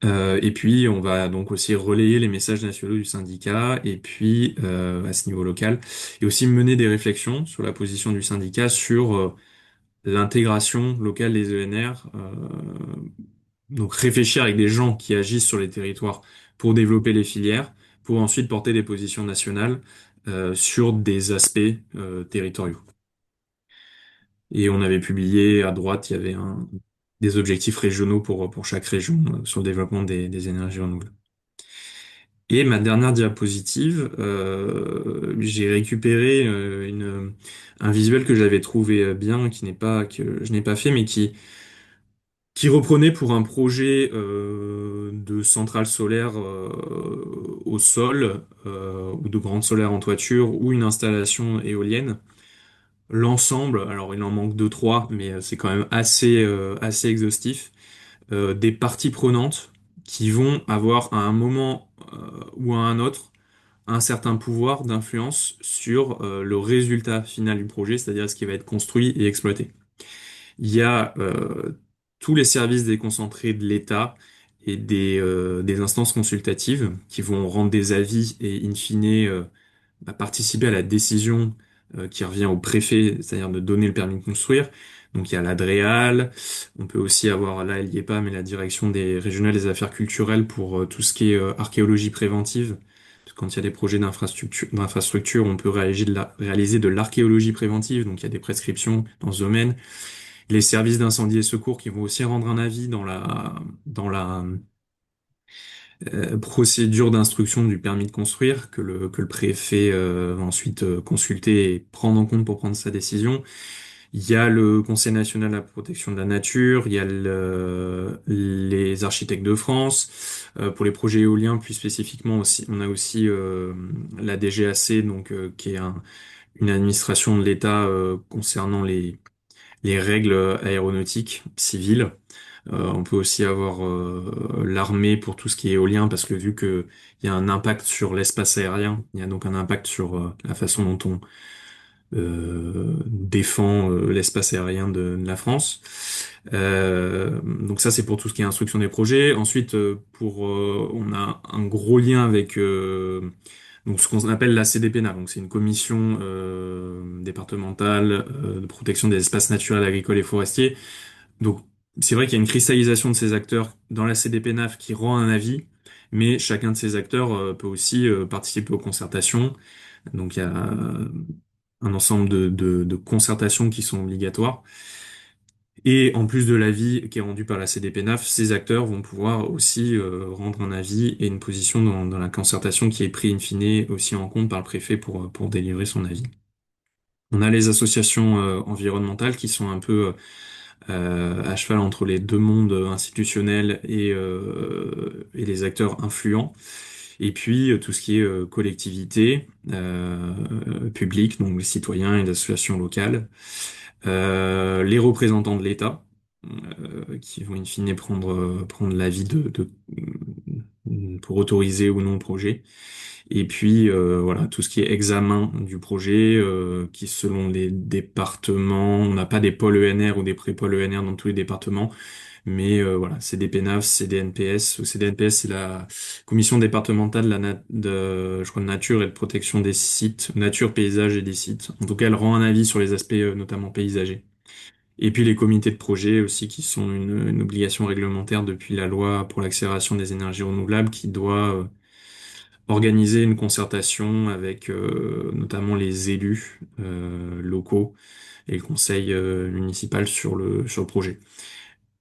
Et puis, on va donc aussi relayer les messages nationaux du syndicat, et puis à ce niveau local, et aussi mener des réflexions sur la position du syndicat sur l'intégration locale des ENR, donc réfléchir avec des gens qui agissent sur les territoires pour développer les filières, pour ensuite porter des positions nationales sur des aspects territoriaux. Et on avait publié à droite, il y avait des objectifs régionaux pour chaque région sur le développement des énergies renouvelables. Et ma dernière diapositive, j'ai récupéré un visuel que j'avais trouvé bien, que je n'ai pas fait, mais qui reprenait pour un projet de centrale solaire au sol, ou de grande solaire en toiture, ou une installation éolienne. L'ensemble, alors il en manque deux, trois, mais c'est quand même assez exhaustif, des parties prenantes qui vont avoir à un moment ou à un autre un certain pouvoir d'influence sur le résultat final du projet, c'est-à-dire ce qui va être construit et exploité. Il y a tous les services déconcentrés de l'État et des instances consultatives qui vont rendre des avis et in fine participer à la décision qui revient au préfet, c'est-à-dire de donner le permis de construire. Donc il y a l'ADREAL, on peut aussi avoir, là elle y est pas, mais la direction des régionales des affaires culturelles pour tout ce qui est archéologie préventive. Quand il y a des projets d'infrastructure, on peut réaliser de l'archéologie préventive, donc il y a des prescriptions dans ce domaine. Les services d'incendie et secours qui vont aussi rendre un avis dans la procédure d'instruction du permis de construire que le préfet va ensuite consulter et prendre en compte pour prendre sa décision. Il y a le Conseil national de la protection de la nature, il y a les architectes de France. Pour les projets éoliens, plus spécifiquement aussi, on a aussi la DGAC, donc qui est une administration de l'État concernant les règles aéronautiques civiles. On peut aussi avoir l'armée pour tout ce qui est éolien, parce que vu que il y a un impact sur l'espace aérien, il y a donc un impact sur la façon dont on défend l'espace aérien de la France. Donc ça, c'est pour tout ce qui est instruction des projets. Ensuite, on a un gros lien avec donc ce qu'on appelle la CDPENA. Donc c'est une commission départementale de protection des espaces naturels, agricoles et forestiers. Donc c'est vrai qu'il y a une cristallisation de ces acteurs dans la CDPENAF qui rend un avis, mais chacun de ces acteurs peut aussi participer aux concertations. Donc il y a un ensemble de concertations qui sont obligatoires. Et en plus de l'avis qui est rendu par la CDPENAF, ces acteurs vont pouvoir aussi rendre un avis et une position dans la concertation qui est prise in fine aussi en compte par le préfet pour délivrer son avis. On a les associations environnementales qui sont un peu à cheval entre les deux mondes institutionnels et les acteurs influents. Et puis tout ce qui est collectivité publique, donc les citoyens et les associations locales, les représentants de l'État, qui vont in fine prendre l'avis pour autoriser ou non le projet. Et puis voilà, tout ce qui est examen du projet, qui selon les départements, on n'a pas des pôles ENR ou des pré-pôles ENR dans tous les départements, mais voilà, c'est des CDPNAF, CDNPS. CDNPS, c'est la commission départementale je crois, de nature et de protection des sites, nature, paysage et des sites. En tout cas, elle rend un avis sur les aspects notamment paysagers. Et puis les comités de projet aussi, qui sont une obligation réglementaire depuis la loi pour l'accélération des énergies renouvelables, qui doit organiser une concertation avec notamment les élus locaux et le conseil municipal sur le projet.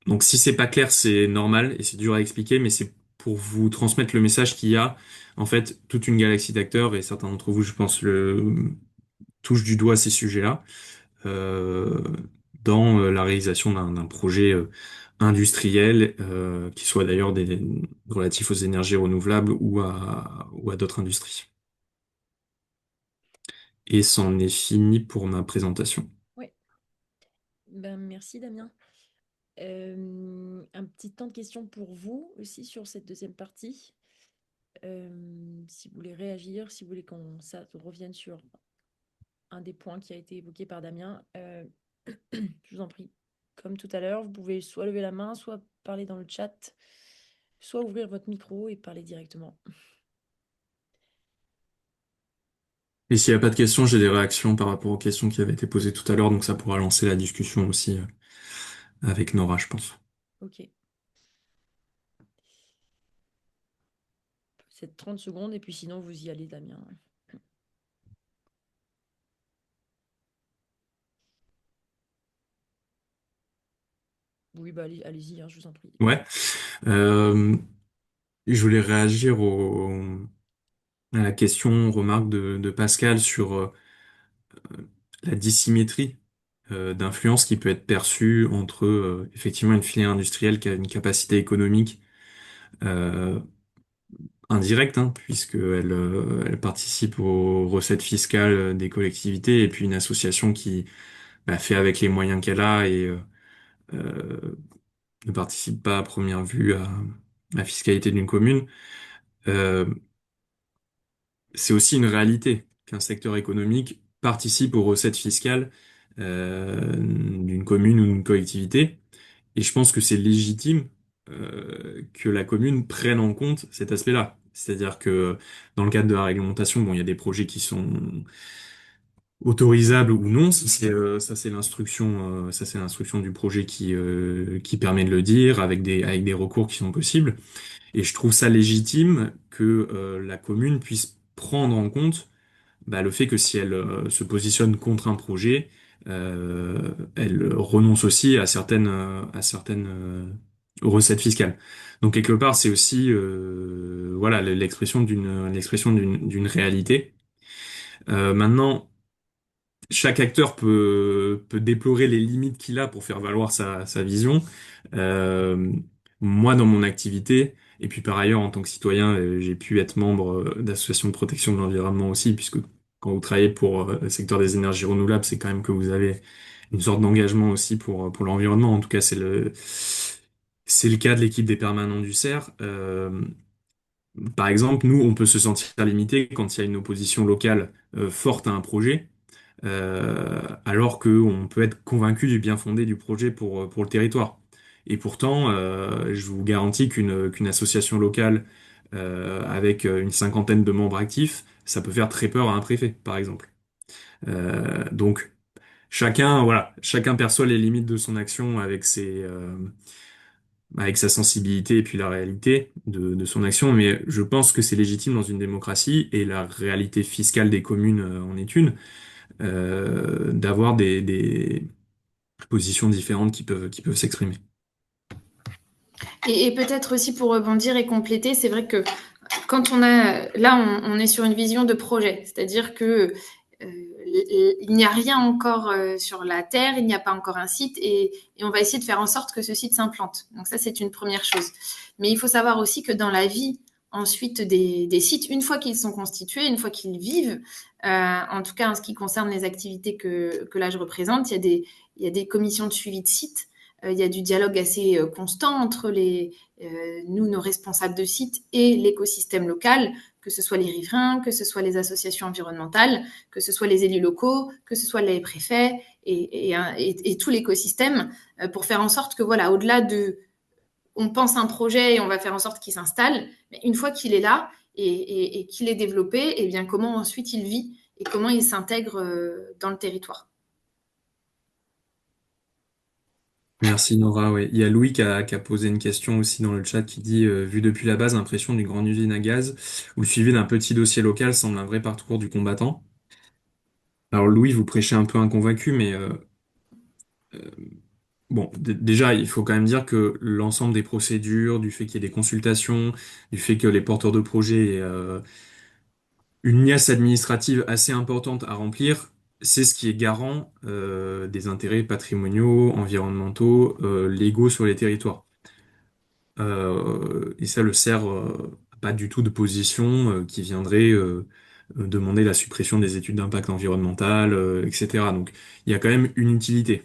Donc si c'est pas clair, c'est normal et c'est dur à expliquer, mais c'est pour vous transmettre le message qu'il y a en fait toute une galaxie d'acteurs, et certains d'entre vous, je pense, le touchent du doigt ces sujets-là euh, dans la réalisation d'un projet industriel, qui soit d'ailleurs relatif aux énergies renouvelables ou à d'autres industries. Et c'en est fini pour ma présentation. Oui, ben, merci Damien. Un petit temps de questions pour vous aussi sur cette deuxième partie. Si vous voulez réagir, si vous voulez qu'on revienne sur un des points qui a été évoqué par Damien, je vous en prie. Comme tout à l'heure, vous pouvez soit lever la main, soit parler dans le chat, soit ouvrir votre micro et parler directement. Et s'il n'y a pas de questions, j'ai des réactions par rapport aux questions qui avaient été posées tout à l'heure, donc ça pourra lancer la discussion aussi avec Nora, je pense. Ok. C'est 30 secondes et puis sinon vous y allez, Damien. Oui, bah allez-y, hein, je vous en prie. Ouais. Euh, je voulais réagir à la question, remarque de Pascal sur la dissymétrie d'influence qui peut être perçue entre effectivement une filière industrielle qui a une capacité économique euh, indirecte, hein, puisqu'elle elle participe aux recettes fiscales des collectivités, et puis une association qui fait avec les moyens qu'elle a et euh, ne participe pas à première vue à la fiscalité d'une commune. Euh, c'est aussi une réalité qu'un secteur économique participe aux recettes fiscales d'une commune ou d'une collectivité. Et je pense que c'est légitime que la commune prenne en compte cet aspect-là. C'est-à-dire que dans le cadre de la réglementation, bon, il y a des projets qui sont autorisables ou non. Ça c'est l'instruction du projet qui permet de le dire avec des recours qui sont possibles. Et je trouve ça légitime que la commune puisse prendre en compte le fait que si elle se positionne contre un projet, elle renonce aussi à certaines recettes fiscales. Donc quelque part, c'est aussi voilà l'expression d'une réalité. Maintenant, chaque acteur peut déplorer les limites qu'il a pour faire valoir sa vision. Euh, Moi, dans mon activité, et puis par ailleurs, en tant que citoyen, j'ai pu être membre d'associations de protection de l'environnement aussi, puisque quand vous travaillez pour le secteur des énergies renouvelables, c'est quand même que vous avez une sorte d'engagement aussi pour l'environnement. En tout cas, c'est le cas de l'équipe des permanents du CERF. Par exemple, nous, on peut se sentir limité quand il y a une opposition locale forte à un projet, alors qu'on peut être convaincu du bien fondé du projet pour le territoire. Et pourtant, je vous garantis qu'une association locale avec une cinquantaine de membres actifs, ça peut faire très peur à un préfet, par exemple. Donc, chacun perçoit les limites de son action avec sa sensibilité et puis la réalité de son action, mais je pense que c'est légitime dans une démocratie, et la réalité fiscale des communes en est une, d'avoir des positions différentes qui peuvent s'exprimer. Et peut-être aussi pour rebondir et compléter, c'est vrai que quand on est sur une vision de projet, c'est-à-dire que il n'y a rien encore sur la Terre, il n'y a pas encore un site et on va essayer de faire en sorte que ce site s'implante. Donc ça, c'est une première chose. Mais il faut savoir aussi que dans la vie ensuite des sites, une fois qu'ils sont constitués, une fois qu'ils vivent, en tout cas en ce qui concerne les activités que là je représente, il y a des commissions de suivi de sites, il y a du dialogue assez constant entre nous, nos responsables de sites et l'écosystème local, que ce soit les riverains, que ce soit les associations environnementales, que ce soit les élus locaux, que ce soit les préfets et tout l'écosystème, pour faire en sorte que, voilà, au-delà de on pense un projet et on va faire en sorte qu'il s'installe, mais une fois qu'il est là et qu'il est développé, et bien comment ensuite il vit et comment il s'intègre dans le territoire. Merci Nora. Ouais. Il y a Louis qui a posé une question aussi dans le chat qui dit vu depuis la base, l'impression d'une grande usine à gaz ou le suivi d'un petit dossier local semble un vrai parcours du combattant. Alors Louis, vous prêchez un peu un convaincu, mais euh, bon, déjà, il faut quand même dire que l'ensemble des procédures, du fait qu'il y ait des consultations, du fait que les porteurs de projets aient une liasse administrative assez importante à remplir, c'est ce qui est garant des intérêts patrimoniaux, environnementaux, légaux sur les territoires. Et ça le sert pas du tout de position qui viendrait demander la suppression des études d'impact environnemental, etc. Donc il y a quand même une utilité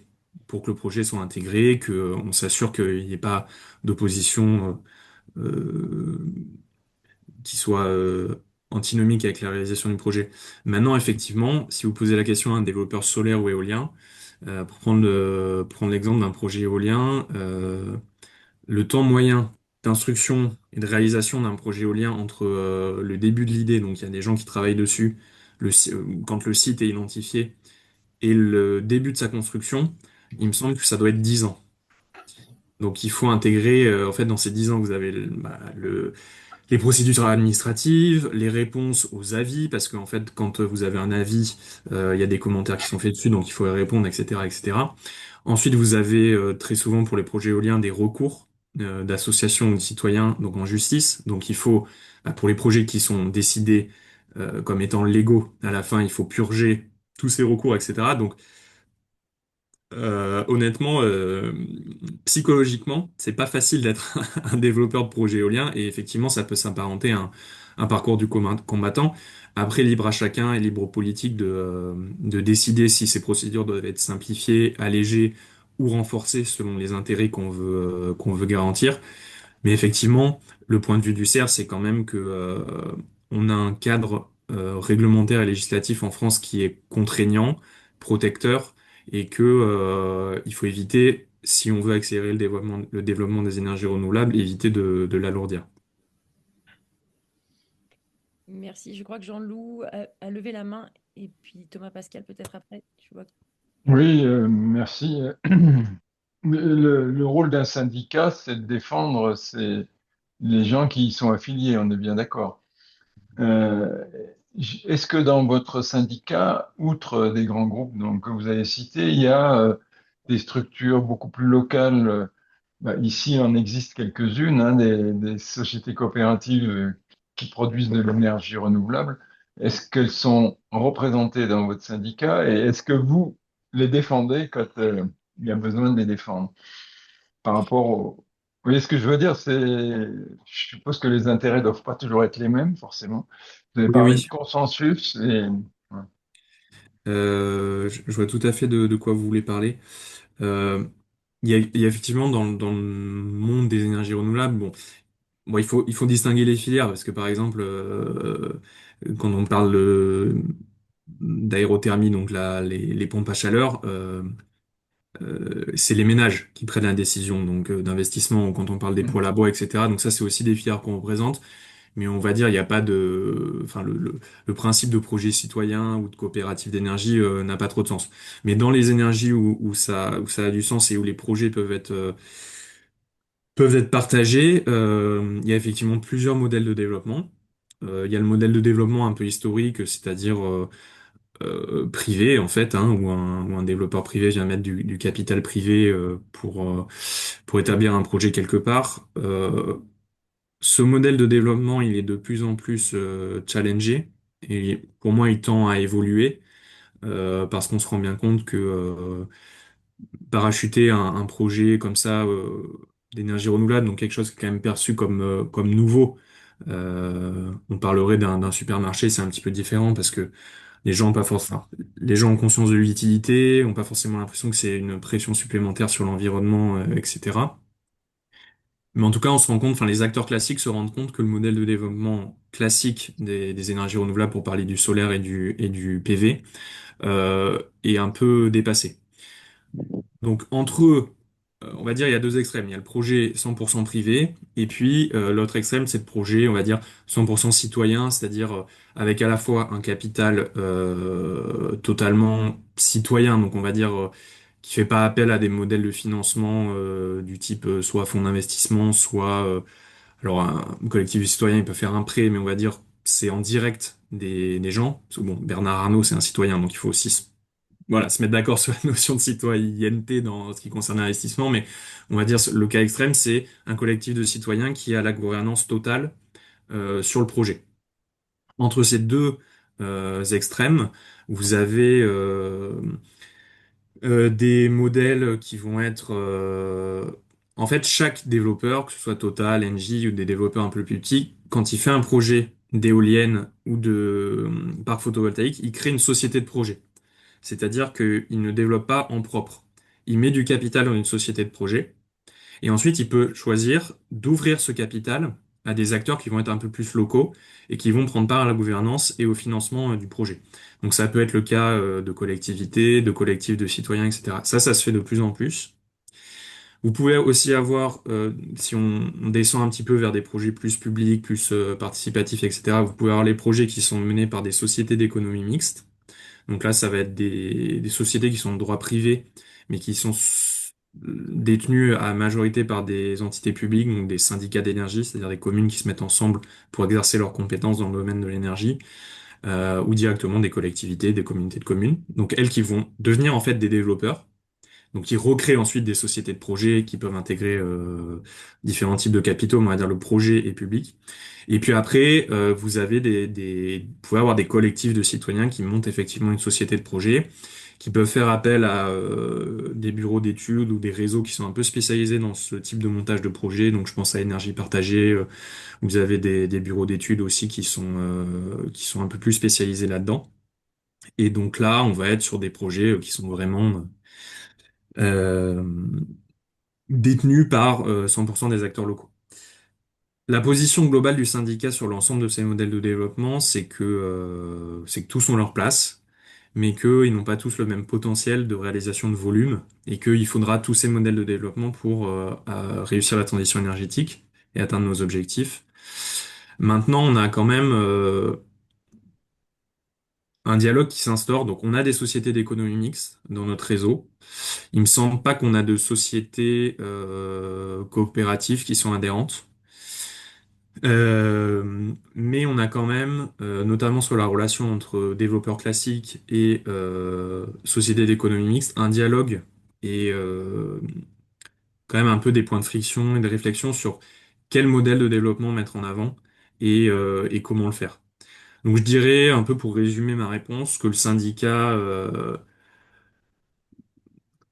pour que le projet soit intégré, que on s'assure qu'il n'y ait pas d'opposition qui soit antinomique avec la réalisation du projet. Maintenant, effectivement, si vous posez la question à un développeur solaire ou éolien, pour prendre l'exemple d'un projet éolien, le temps moyen d'instruction et de réalisation d'un projet éolien entre le début de l'idée, donc il y a des gens qui travaillent dessus, quand le site est identifié, et le début de sa construction, il me semble que ça doit être 10 ans. Donc il faut intégrer, en fait, dans ces 10 ans, vous avez les procédures administratives, les réponses aux avis, parce qu'en fait, quand vous avez un avis, il y a des commentaires qui sont faits dessus, donc il faut y répondre, etc., etc. Ensuite, vous avez très souvent pour les projets éoliens des recours d'associations ou de citoyens, donc en justice. Donc il faut, pour les projets qui sont décidés comme étant légaux, à la fin, il faut purger tous ces recours, etc. Donc honnêtement, psychologiquement, c'est pas facile d'être un développeur de projet éolien et effectivement, ça peut s'apparenter à un parcours du combattant. Après, libre à chacun et libre aux politiques de décider si ces procédures doivent être simplifiées, allégées ou renforcées selon les intérêts qu'on veut garantir. Mais effectivement, le point de vue du CERF, c'est quand même que on a un cadre réglementaire et législatif en France qui est contraignant, protecteur, et que il faut éviter, si on veut accélérer le développement des énergies renouvelables, éviter de l'alourdir. Merci. Je crois que Jean-Loup a levé la main et puis Thomas Pascal peut-être après. Je vois. Oui, merci. Le rôle d'un syndicat, c'est de défendre les gens qui y sont affiliés, on est bien d'accord. Euh, Est-ce que dans votre syndicat, outre des grands groupes donc, que vous avez cités, il y a des structures beaucoup plus locales? Bah, ici, il en existe quelques-unes, hein, des sociétés coopératives qui produisent de l'énergie renouvelable. Est-ce qu'elles sont représentées dans votre syndicat et est-ce que vous les défendez quand il y a besoin de les défendre par rapport au... Vous voyez ce que je veux dire? Je suppose que les intérêts doivent pas toujours être les mêmes, forcément. Vous avez Oui, parlé de oui. consensus et... ouais. Je vois tout à fait de quoi vous voulez parler. Euh, il y a effectivement dans le monde des énergies renouvelables, bon, il faut distinguer les filières parce que par exemple, quand on parle d'aérothermie, donc là, les pompes à chaleur, c'est les ménages qui prennent la décision donc d'investissement ou quand on parle des poêles à bois, etc. Donc ça, c'est aussi des filières qu'on représente, mais on va dire il n'y a pas de, enfin le principe de projet citoyen ou de coopérative d'énergie n'a pas trop de sens. Mais dans les énergies où ça a du sens et où les projets peuvent être partagés. Il y a effectivement plusieurs modèles de développement. Il y a le modèle de développement un peu historique, c'est-à-dire privé en fait, hein, où un développeur privé vient mettre du capital privé pour établir un projet quelque part. Ce modèle de développement, il est de plus en plus challengé et pour moi, il tend à évoluer. parce qu'on se rend bien compte que parachuter un projet comme ça d'énergie renouvelable, donc quelque chose qui est quand même perçu comme nouveau. On parlerait d'un supermarché, c'est un petit peu différent parce que les gens ont pas forcément, les gens ont conscience de l'utilité, ont pas forcément l'impression que c'est une pression supplémentaire sur l'environnement, etc. Mais en tout cas, on se rend compte, enfin, les acteurs classiques se rendent compte que le modèle de développement classique des énergies renouvelables, pour parler du solaire et du PV, est un peu dépassé. Donc entre eux, on va dire, il y a deux extrêmes. Il y a le projet 100% privé, et puis l'autre extrême, c'est le projet, on va dire, 100% citoyen, c'est-à-dire avec à la fois un capital totalement citoyen, donc on va dire qui fait pas appel à des modèles de financement du type soit fonds d'investissement, soit alors un collectif citoyen, il peut faire un prêt, mais on va dire c'est en direct des gens. Parce que bon, Bernard Arnault, c'est un citoyen, donc il faut aussi voilà, se mettre d'accord sur la notion de citoyenneté dans ce qui concerne l'investissement, mais on va dire le cas extrême, c'est un collectif de citoyens qui a la gouvernance totale sur le projet. Entre ces deux extrêmes, vous avez des modèles qui vont être en fait chaque développeur, que ce soit Total, Engie ou des développeurs un peu plus petits, quand il fait un projet d'éolienne ou de parc photovoltaïque, il crée une société de projet. C'est-à-dire qu'il ne développe pas en propre. Il met du capital dans une société de projet et ensuite il peut choisir d'ouvrir ce capital à des acteurs qui vont être un peu plus locaux et qui vont prendre part à la gouvernance et au financement du projet. Donc ça peut être le cas de collectivités, de collectifs de citoyens, etc. Ça se fait de plus en plus. Vous pouvez aussi avoir, si on descend un petit peu vers des projets plus publics, plus participatifs, etc., vous pouvez avoir les projets qui sont menés par des sociétés d'économie mixte. Donc là, ça va être des sociétés qui sont de droit privé, mais qui sont détenues à majorité par des entités publiques, donc des syndicats d'énergie, c'est-à-dire des communes qui se mettent ensemble pour exercer leurs compétences dans le domaine de l'énergie, ou directement des collectivités, des communautés de communes. Donc elles qui vont devenir en fait des développeurs. Donc, ils recréent ensuite des sociétés de projets qui peuvent intégrer différents types de capitaux, mais on va dire le projet est public. Et puis après, vous avez vous pouvez avoir des collectifs de citoyens qui montent effectivement une société de projet, qui peuvent faire appel à des bureaux d'études ou des réseaux qui sont un peu spécialisés dans ce type de montage de projet. Donc, je pense à Énergie Partagée. Vous avez des bureaux d'études aussi qui sont un peu plus spécialisés là-dedans. Et donc là, on va être sur des projets qui sont vraiment euh, détenu par 100% des acteurs locaux. La position globale du syndicat sur l'ensemble de ces modèles de développement, c'est que tous ont leur place, mais qu'ils n'ont pas tous le même potentiel de réalisation de volume, et qu'il faudra tous ces modèles de développement pour réussir la transition énergétique et atteindre nos objectifs. Maintenant, on a quand même un dialogue qui s'instaure, donc on a des sociétés d'économie mixte dans notre réseau. Il me semble pas qu'on a de sociétés coopératives qui sont adhérentes. Mais on a quand même, notamment sur la relation entre développeurs classiques et sociétés d'économie mixte, un dialogue et quand même un peu des points de friction et de réflexion sur quel modèle de développement mettre en avant et comment le faire. Donc je dirais, un peu pour résumer ma réponse, que le syndicat,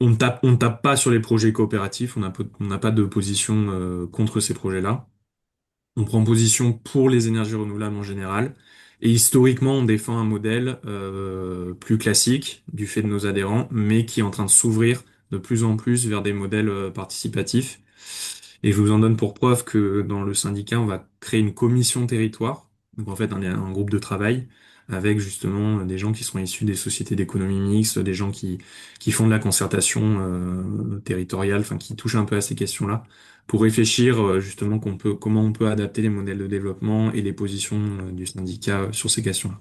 on ne tape pas sur les projets coopératifs, on n'a pas de position contre ces projets-là. On prend position pour les énergies renouvelables en général. Et historiquement, on défend un modèle plus classique du fait de nos adhérents, mais qui est en train de s'ouvrir de plus en plus vers des modèles participatifs. Et je vous en donne pour preuve que dans le syndicat, on va créer une commission territoire. Donc en fait, un groupe de travail avec justement des gens qui sont issus des sociétés d'économie mixte, des gens qui font de la concertation territoriale, enfin qui touchent un peu à ces questions-là pour réfléchir justement comment on peut adapter les modèles de développement et les positions du syndicat sur ces questions-là.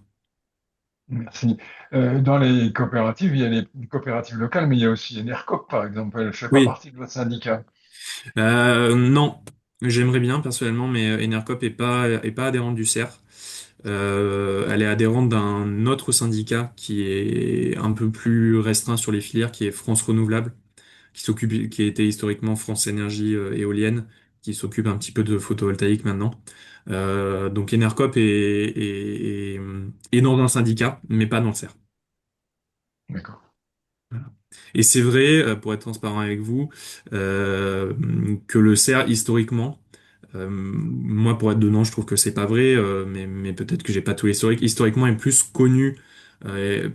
Merci. Dans les coopératives, il y a les coopératives locales, mais il y a aussi Enercoop, par exemple. Elle ne fait pas Oui, partie de votre syndicat. non, j'aimerais bien personnellement, mais Enercop est pas adhérente du CER. Elle est adhérente d'un autre syndicat qui est un peu plus restreint sur les filières, qui est France Renouvelable, qui a été historiquement France Énergie éolienne, qui s'occupe un petit peu de photovoltaïque maintenant. Donc Enercop est dans un syndicat, mais pas dans le CER. D'accord. Voilà. Et c'est vrai, pour être transparent avec vous, euh, que le cerf, historiquement, moi, pour être dedans, je trouve que c'est pas vrai, mais peut-être que j'ai pas tout l'historique. Historiquement, est plus connu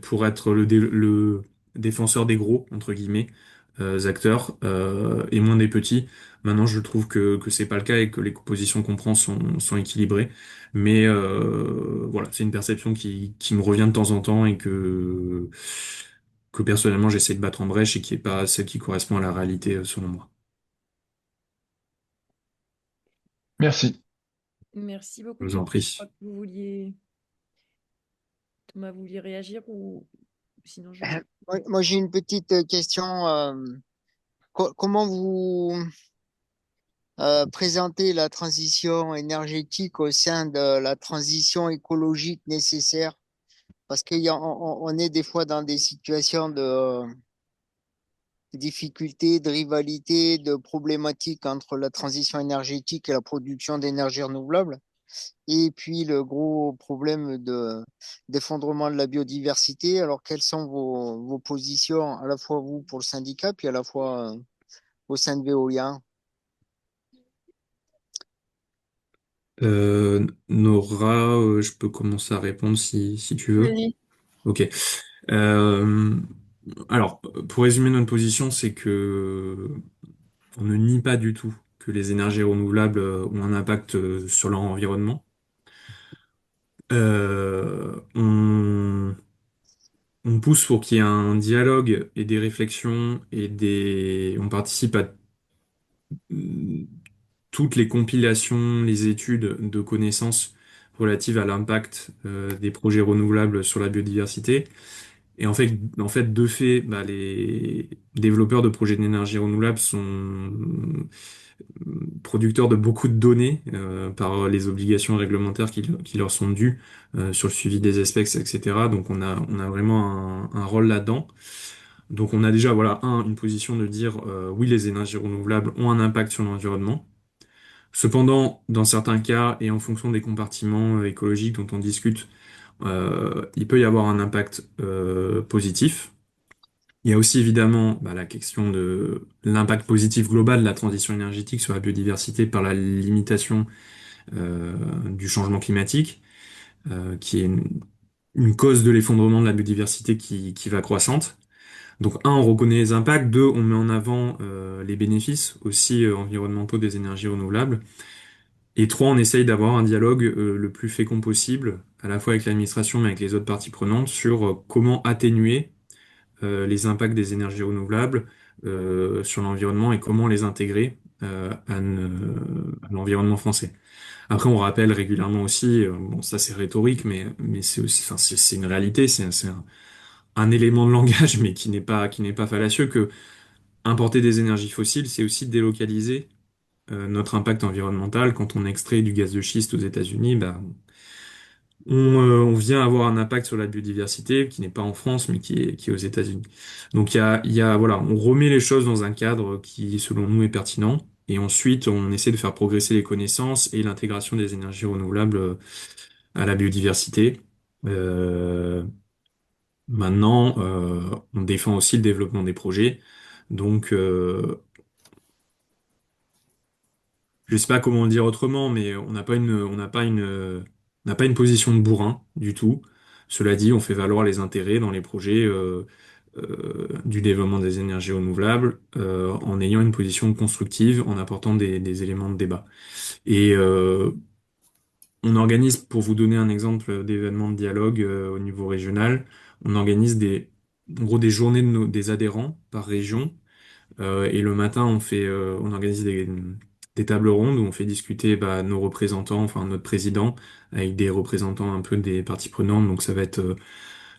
pour être le défenseur des gros, entre guillemets, acteurs, et moins des petits. Maintenant, je trouve que c'est pas le cas et que les positions qu'on prend sont équilibrées. Mais voilà, c'est une perception qui me revient de temps en temps et que personnellement, j'essaie de battre en brèche et qui est pas celle qui correspond à la réalité, selon moi. Merci. Merci Je beaucoup, vous en Thomas. Je crois prie. que Thomas, vous vouliez réagir ou sinon je. Moi, j'ai une petite question. Comment vous présentez la transition énergétique au sein de la transition écologique nécessaire? Parce qu'on est des fois dans des situations de difficultés, de rivalité, de problématiques entre la transition énergétique et la production d'énergie renouvelable. Et puis le gros problème d'effondrement de la biodiversité. Alors, quelles sont vos positions, à la fois vous pour le syndicat, puis à la fois au sein de Veolia? Nora, je peux commencer à répondre si tu veux. Vas-y. Ok. Euh, alors, pour résumer notre position, c'est que on ne nie pas du tout que les énergies renouvelables ont un impact sur leur environnement. On pousse pour qu'il y ait un dialogue et des réflexions on participe à toutes les compilations, les études de connaissances relatives à l'impact des projets renouvelables sur la biodiversité. Et en fait, de fait, bah, les développeurs de projets d'énergie renouvelable sont producteurs de beaucoup de données par les obligations réglementaires qui leur sont dues sur le suivi des espèces, etc. Donc on a vraiment un rôle là-dedans. Donc on a déjà voilà une position de dire oui, les énergies renouvelables ont un impact sur l'environnement. Cependant, dans certains cas et en fonction des compartiments écologiques dont on discute, il peut y avoir un impact positif. Il y a aussi évidemment bah, la question de l'impact positif global de la transition énergétique sur la biodiversité par la limitation du changement climatique, qui est une cause de l'effondrement de la biodiversité qui va croissante. Donc on reconnaît les impacts, deux, on met en avant les bénéfices aussi environnementaux des énergies renouvelables. Et trois, on essaye d'avoir un dialogue le plus fécond possible, à la fois avec l'administration mais avec les autres parties prenantes, sur comment atténuer les impacts des énergies renouvelables sur l'environnement et comment les intégrer à l'environnement français. Après, on rappelle régulièrement aussi, bon ça c'est rhétorique, mais c'est aussi, enfin c'est une réalité, c'est un élément de langage, mais qui n'est pas fallacieux, que importer des énergies fossiles, c'est aussi délocaliser notre impact environnemental. Quand on extrait du gaz de schiste aux États-Unis, bah, on vient avoir un impact sur la biodiversité qui n'est pas en France, mais qui est aux États-Unis. Donc voilà, on remet les choses dans un cadre qui, selon nous, est pertinent. Et ensuite, on essaie de faire progresser les connaissances et l'intégration des énergies renouvelables à la biodiversité. Euh, Maintenant, on défend aussi le développement des projets. Donc, je sais pas comment le dire autrement, mais on n'a pas une position de bourrin du tout. Cela dit, on fait valoir les intérêts dans les projets du développement des énergies renouvelables en ayant une position constructive, en apportant des éléments de débat. Et on organise, pour vous donner un exemple d'événement de dialogue au niveau régional, on organise en gros des journées des adhérents par région et le matin, on organise des tables rondes où on fait discuter bah, nos représentants, enfin notre président, avec des représentants un peu des parties prenantes. Donc ça va être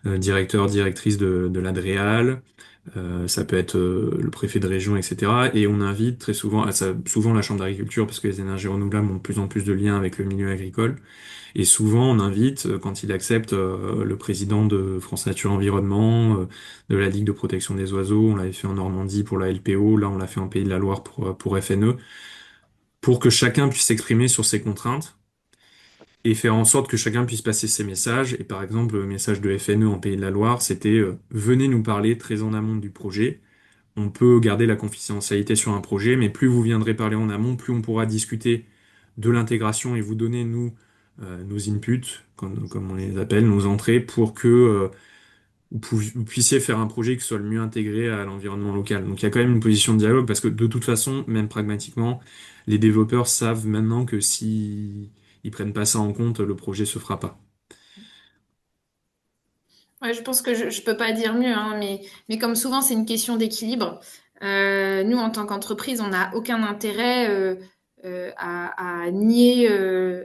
directeur, directrice de l'Adréal, ça peut être le préfet de région, etc. Et on invite très souvent, souvent la chambre d'agriculture, parce que les énergies renouvelables ont de plus en plus de liens avec le milieu agricole. Et souvent, on invite, quand il accepte, le président de France Nature Environnement, de la Ligue de protection des oiseaux. On l'avait fait en Normandie pour la LPO. Là, on l'a fait en Pays de la Loire pour FNE, pour que chacun puisse s'exprimer sur ses contraintes. et faire en sorte que chacun puisse passer ses messages. Et par exemple, le message de FNE en Pays de la Loire, c'était venez nous parler très en amont du projet. On peut garder la confidentialité sur un projet, mais plus vous viendrez parler en amont, plus on pourra discuter de l'intégration et vous donner, nous, nos inputs, comme on les appelle, nos entrées, pour que vous puissiez faire un projet qui soit le mieux intégré à l'environnement local. Donc il y a quand même une position de dialogue, parce que de toute façon, même pragmatiquement, les développeurs savent maintenant que si ils prennent pas ça en compte, le projet se fera pas. Ouais, je pense que je peux pas dire mieux, hein, mais comme souvent, c'est une question d'équilibre. Nous, en tant qu'entreprise, on n'a aucun intérêt à nier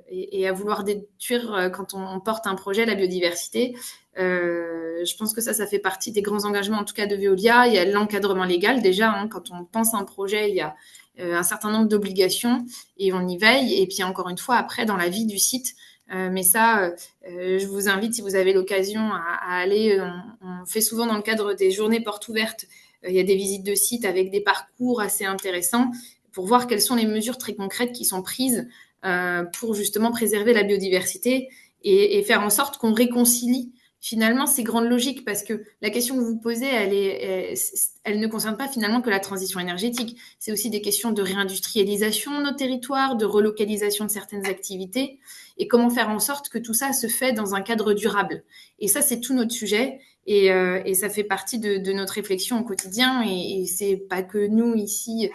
et à vouloir détruire quand on porte un projet la biodiversité. Je pense que ça fait partie des grands engagements, en tout cas de Veolia. Il y a l'encadrement légal déjà. Hein, quand on pense à un projet, il y a un certain nombre d'obligations et on y veille. Et puis encore une fois, après, dans la vie du site, mais ça, je vous invite, si vous avez l'occasion, à aller. On fait souvent dans le cadre des journées portes ouvertes. Il y a des visites de sites avec des parcours assez intéressants pour voir quelles sont les mesures très concrètes qui sont prises pour justement préserver la biodiversité et faire en sorte qu'on réconcilie finalement ces grandes logiques, parce que la question que vous posez, elle ne concerne pas finalement que la transition énergétique. C'est aussi des questions de réindustrialisation de nos territoires, de relocalisation de certaines activités, et comment faire en sorte que tout ça se fait dans un cadre durable. Et ça, c'est tout notre sujet, et ça fait partie de notre réflexion au quotidien, et c'est pas que nous ici,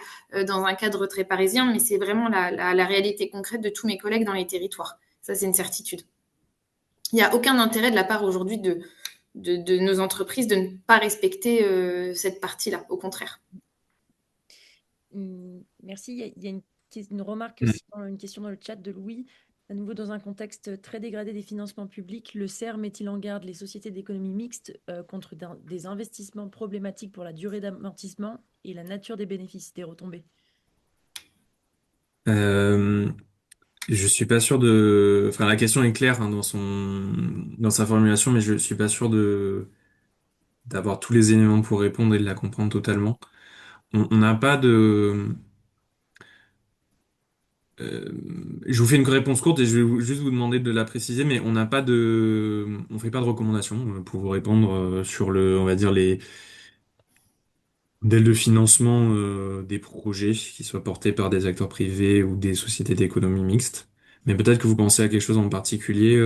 dans un cadre très parisien, mais c'est vraiment la réalité concrète de tous mes collègues dans les territoires. Ça, c'est une certitude. Il n'y a aucun intérêt de la part aujourd'hui de nos entreprises de ne pas respecter cette partie-là, au contraire. Merci. Il y a une remarque Mm. aussi, une question dans le chat de Louis. À nouveau, dans un contexte très dégradé des financements publics, le CER met-il en garde les sociétés d'économie mixte contre des investissements problématiques pour la durée d'amortissement et la nature des bénéfices, des retombées? Euh, je suis pas sûr de. Enfin, la question est claire hein, dans sa formulation, mais je suis pas sûr de d'avoir tous les éléments pour répondre et de la comprendre totalement. On n'a pas de. Euh, je vous fais une réponse courte et je vais juste vous demander de la préciser, mais on fait pas de recommandations pour vous répondre sur on va dire les modèles de financement des projets qui soient portés par des acteurs privés ou des sociétés d'économie mixte. Mais peut-être que vous pensez à quelque chose en particulier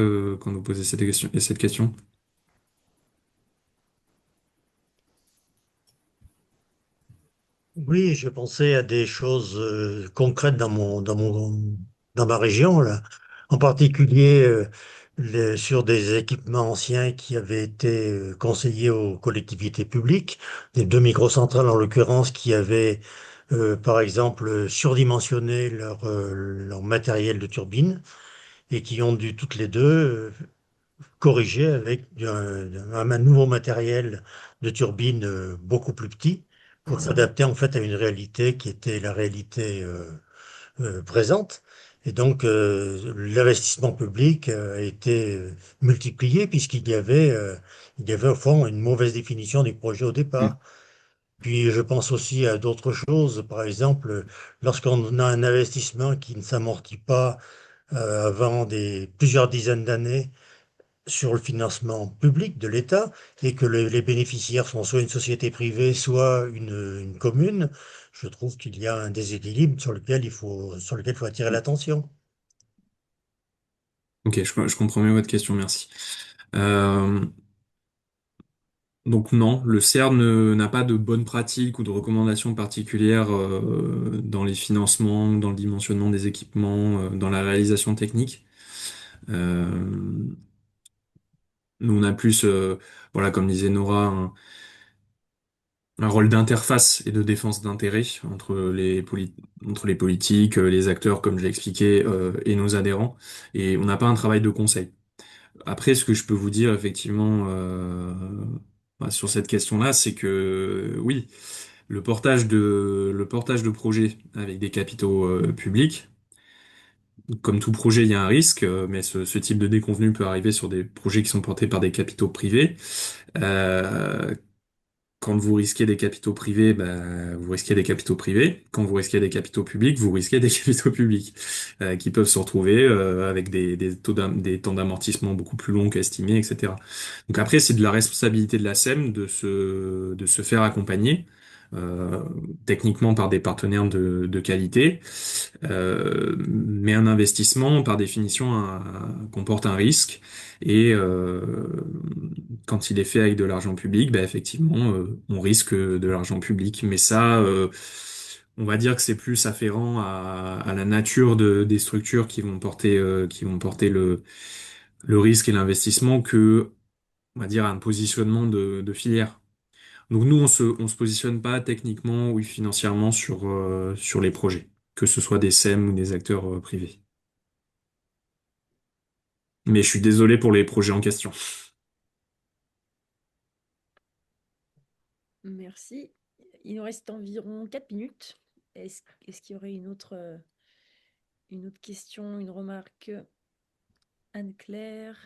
quand vous posez cette question. Oui, je pensais à des choses concrètes dans ma région, là. En particulier sur des équipements anciens qui avaient été conseillés aux collectivités publiques, des deux microcentrales en l'occurrence qui avaient, par exemple, surdimensionné leur matériel de turbine et qui ont dû toutes les deux corriger avec un nouveau matériel de turbine beaucoup plus petit pour s'adapter en fait à une réalité qui était la réalité présente. Et donc l'investissement public a été multiplié puisqu'il y avait au fond une mauvaise définition du projet au Mm. départ. Puis je pense aussi à d'autres choses, par exemple, lorsqu'on a un investissement qui ne s'amortit pas avant plusieurs dizaines d'années, sur le financement public de l'État et que les bénéficiaires sont soit une société privée, soit une commune, je trouve qu'il y a un déséquilibre sur lequel il faut attirer l'attention. Ok, je comprends mieux votre question, merci. Euh, donc non, le CERN n'a pas de bonnes pratiques ou de recommandations particulières dans les financements, dans le dimensionnement des équipements, dans la réalisation technique. Euh, Nous, on a plus, voilà, comme disait Nora, un rôle d'interface et de défense d'intérêts entre les politiques, les acteurs, comme je l'ai expliqué, et nos adhérents. Et on n'a pas un travail de conseil. Après, ce que je peux vous dire effectivement sur cette question-là, c'est que oui, le portage de projets avec des capitaux publics, comme tout projet, il y a un risque, mais ce type de déconvenu peut arriver sur des projets qui sont portés par des capitaux privés. Euh, quand vous risquez des capitaux privés, bah, vous risquez des capitaux privés. Quand vous risquez des capitaux publics, vous risquez des capitaux publics qui peuvent se retrouver avec des temps d'amortissement beaucoup plus longs qu'estimés, etc. Donc après, c'est de la responsabilité de la SEM de se faire accompagner euh, techniquement par des partenaires de qualité. Mais un investissement, par définition, comporte un risque. Et quand il est fait avec de l'argent public, bah, effectivement, on risque de l'argent public. Mais ça, on va dire que c'est plus afférent à la nature des structures qui vont porter le risque et l'investissement que, on va dire, à un positionnement de filière. Donc nous, on se positionne pas techniquement ou financièrement sur les projets, que ce soit des SEM ou des acteurs privés. Mais je suis désolé pour les projets en question. Merci. Il nous reste environ 4 minutes. Est-ce qu'il y aurait une autre question, une remarque? Anne-Claire.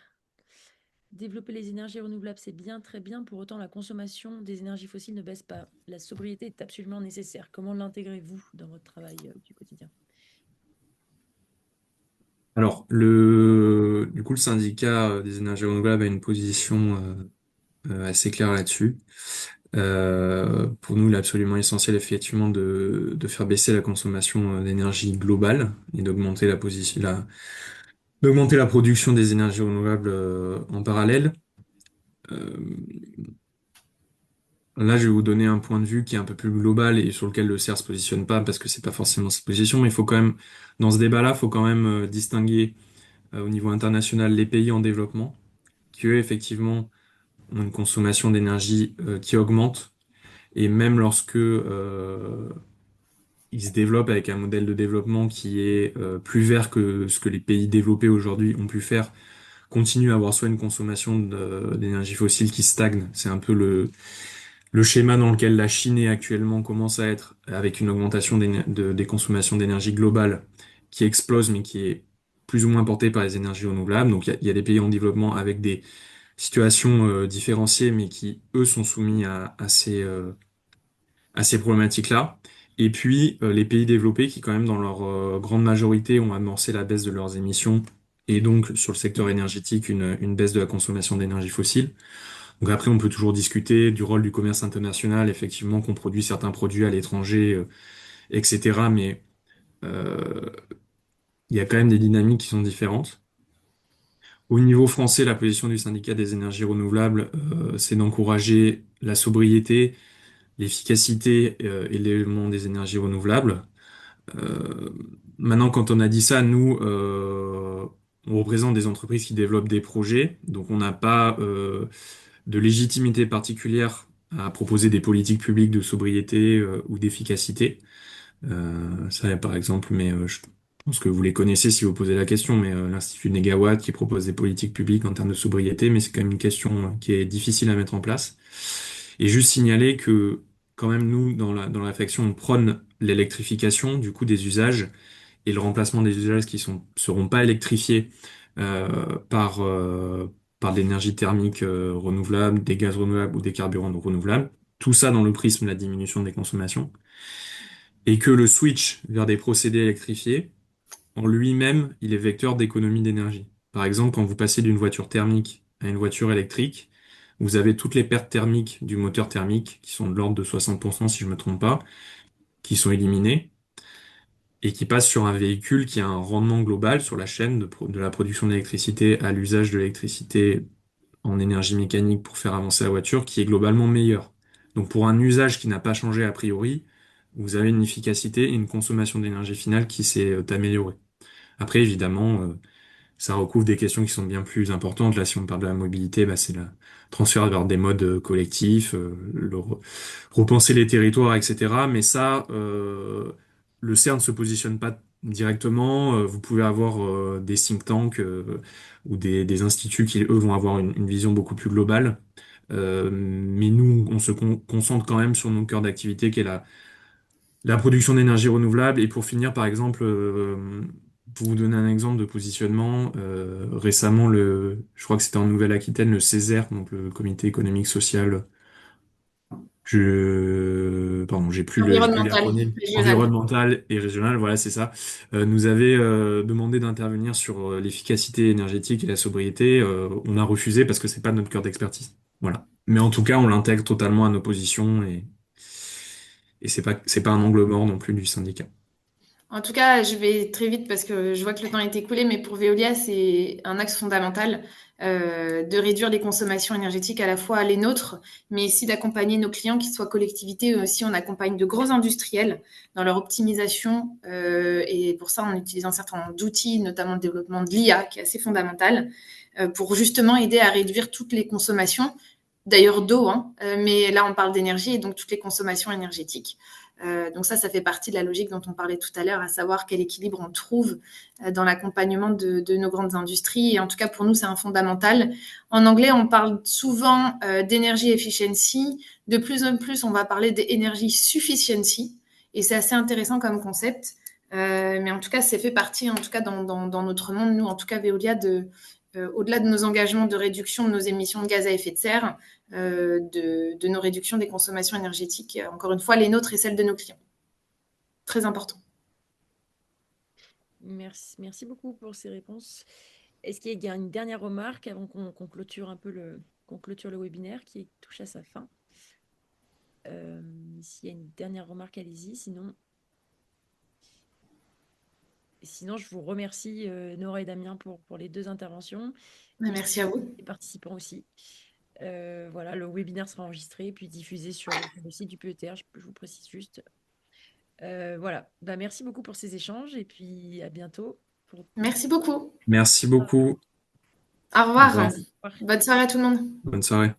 Développer les énergies renouvelables, c'est bien, très bien. Pour autant, la consommation des énergies fossiles ne baisse pas. La sobriété est absolument nécessaire. Comment l'intégrez-vous dans votre travail du quotidien? Alors, du coup, le syndicat des énergies renouvelables a une position assez claire là-dessus. Pour nous, il est absolument essentiel, effectivement, de faire baisser la consommation d'énergie globale et d'augmenter la production des énergies renouvelables en parallèle. Euh, Là, je vais vous donner un point de vue qui est un peu plus global et sur lequel le CER se positionne pas parce que c'est pas forcément sa position, mais il faut quand même, dans ce débat-là, il faut quand même distinguer au niveau international les pays en développement qui, eux, effectivement, ont une consommation d'énergie qui augmente et même lorsque ils se développent avec un modèle de développement qui est plus vert que ce que les pays développés aujourd'hui ont pu faire, continuent à avoir soit une consommation d'énergie fossile qui stagne, c'est un peu le schéma dans lequel la Chine est actuellement commence à être, avec une augmentation des consommations d'énergie globale qui explose, mais qui est plus ou moins portée par les énergies renouvelables. Donc il y a des pays en développement avec des situations différenciées, mais qui, eux, sont soumis à ces problématiques-là. Et puis les pays développés qui, quand même, dans leur grande majorité, ont amorcé la baisse de leurs émissions, et donc sur le secteur énergétique, une baisse de la consommation d'énergie fossile. Donc après, on peut toujours discuter du rôle du commerce international, effectivement, qu'on produit certains produits à l'étranger, etc. Mais euh, il y a quand même des dynamiques qui sont différentes. Au niveau français, la position du syndicat des énergies renouvelables, c'est d'encourager la sobriété, l'efficacité et l'élément des énergies renouvelables. Euh, Maintenant, quand on a dit ça, nous, on représente des entreprises qui développent des projets, donc on n'a pas de légitimité particulière à proposer des politiques publiques de sobriété ou d'efficacité. Ça, par exemple, mais je pense que vous les connaissez si vous posez la question, mais l'Institut Négawatt qui propose des politiques publiques en termes de sobriété, mais c'est quand même une question qui est difficile à mettre en place. Et juste signaler que quand même nous, dans la réflexion, on prône l'électrification du coup des usages et le remplacement des usages qui seront pas électrifiés par de l'énergie thermique renouvelable, des gaz renouvelables ou des carburants non renouvelables. Tout ça dans le prisme de la diminution des consommations. Et que le switch vers des procédés électrifiés, en lui-même, il est vecteur d'économie d'énergie. Par exemple, quand vous passez d'une voiture thermique à une voiture électrique, vous avez toutes les pertes thermiques du moteur thermique, qui sont de l'ordre de 60% si je me trompe pas, qui sont éliminées et qui passent sur un véhicule qui a un rendement global sur la chaîne de la production d'électricité à l'usage de l'électricité en énergie mécanique pour faire avancer la voiture, qui est globalement meilleur. Donc pour un usage qui n'a pas changé a priori, vous avez une efficacité et une consommation d'énergie finale qui s'est améliorée. Après, évidemment, ça recouvre des questions qui sont bien plus importantes. Là, si on parle de la mobilité, bah, c'est le transfert vers des modes collectifs, repenser les territoires, etc. Mais ça, le CERN ne se positionne pas directement. Vous pouvez avoir des think tanks ou des instituts qui, eux, vont avoir une vision beaucoup plus globale. Mais nous, on se concentre quand même sur nos cœurs d'activité, qui est la production d'énergie renouvelable. Et pour finir, par exemple, pour vous donner un exemple de positionnement, récemment, je crois que c'était en Nouvelle-Aquitaine, le CESER, donc le Comité économique social, je pardon, j'ai plus Environnemental, l'acronyme, régional. environnemental et régional, voilà, c'est ça, nous avait demandé d'intervenir sur l'efficacité énergétique et la sobriété. On a refusé parce que c'est pas notre cœur d'expertise. Voilà. Mais en tout cas, on l'intègre totalement à nos positions et c'est pas un angle mort non plus du syndicat. En tout cas, je vais très vite parce que je vois que le temps est écoulé, mais pour Veolia, c'est un axe fondamental de réduire les consommations énergétiques, à la fois les nôtres, mais aussi d'accompagner nos clients, qu'ils soient collectivités. Aussi, on accompagne de gros industriels dans leur optimisation et pour ça, on utilise un certain nombre d'outils, notamment le développement de l'IA, qui est assez fondamental, pour justement aider à réduire toutes les consommations, d'ailleurs d'eau, hein, mais là, on parle d'énergie et donc toutes les consommations énergétiques. Donc ça fait partie de la logique dont on parlait tout à l'heure, à savoir quel équilibre on trouve dans l'accompagnement de nos grandes industries. Et en tout cas, pour nous, c'est un fondamental. En anglais, on parle souvent d'energy efficiency. De plus en plus, on va parler d'energy sufficiency. Et c'est assez intéressant comme concept. Mais en tout cas, c'est fait partie, en tout cas dans notre monde, nous, en tout cas Veolia, au-delà de nos engagements de réduction de nos émissions de gaz à effet de serre, de nos réductions des consommations énergétiques, encore une fois, les nôtres et celles de nos clients. Très important. Merci beaucoup pour ces réponses. Est-ce qu'il y a une dernière remarque avant qu'on clôture qu'on clôture le webinaire qui touche à sa fin? S'il y a une dernière remarque, allez-y. Sinon, je vous remercie, Nora et Damien, pour les deux interventions. Merci à vous. Les participants aussi. Voilà, le webinaire sera enregistré puis diffusé sur le site du PETR, je vous précise juste. Voilà, merci beaucoup pour ces échanges et puis à bientôt. Merci beaucoup. Merci beaucoup. Au revoir. Au revoir. Bonne soirée à tout le monde. Bonne soirée.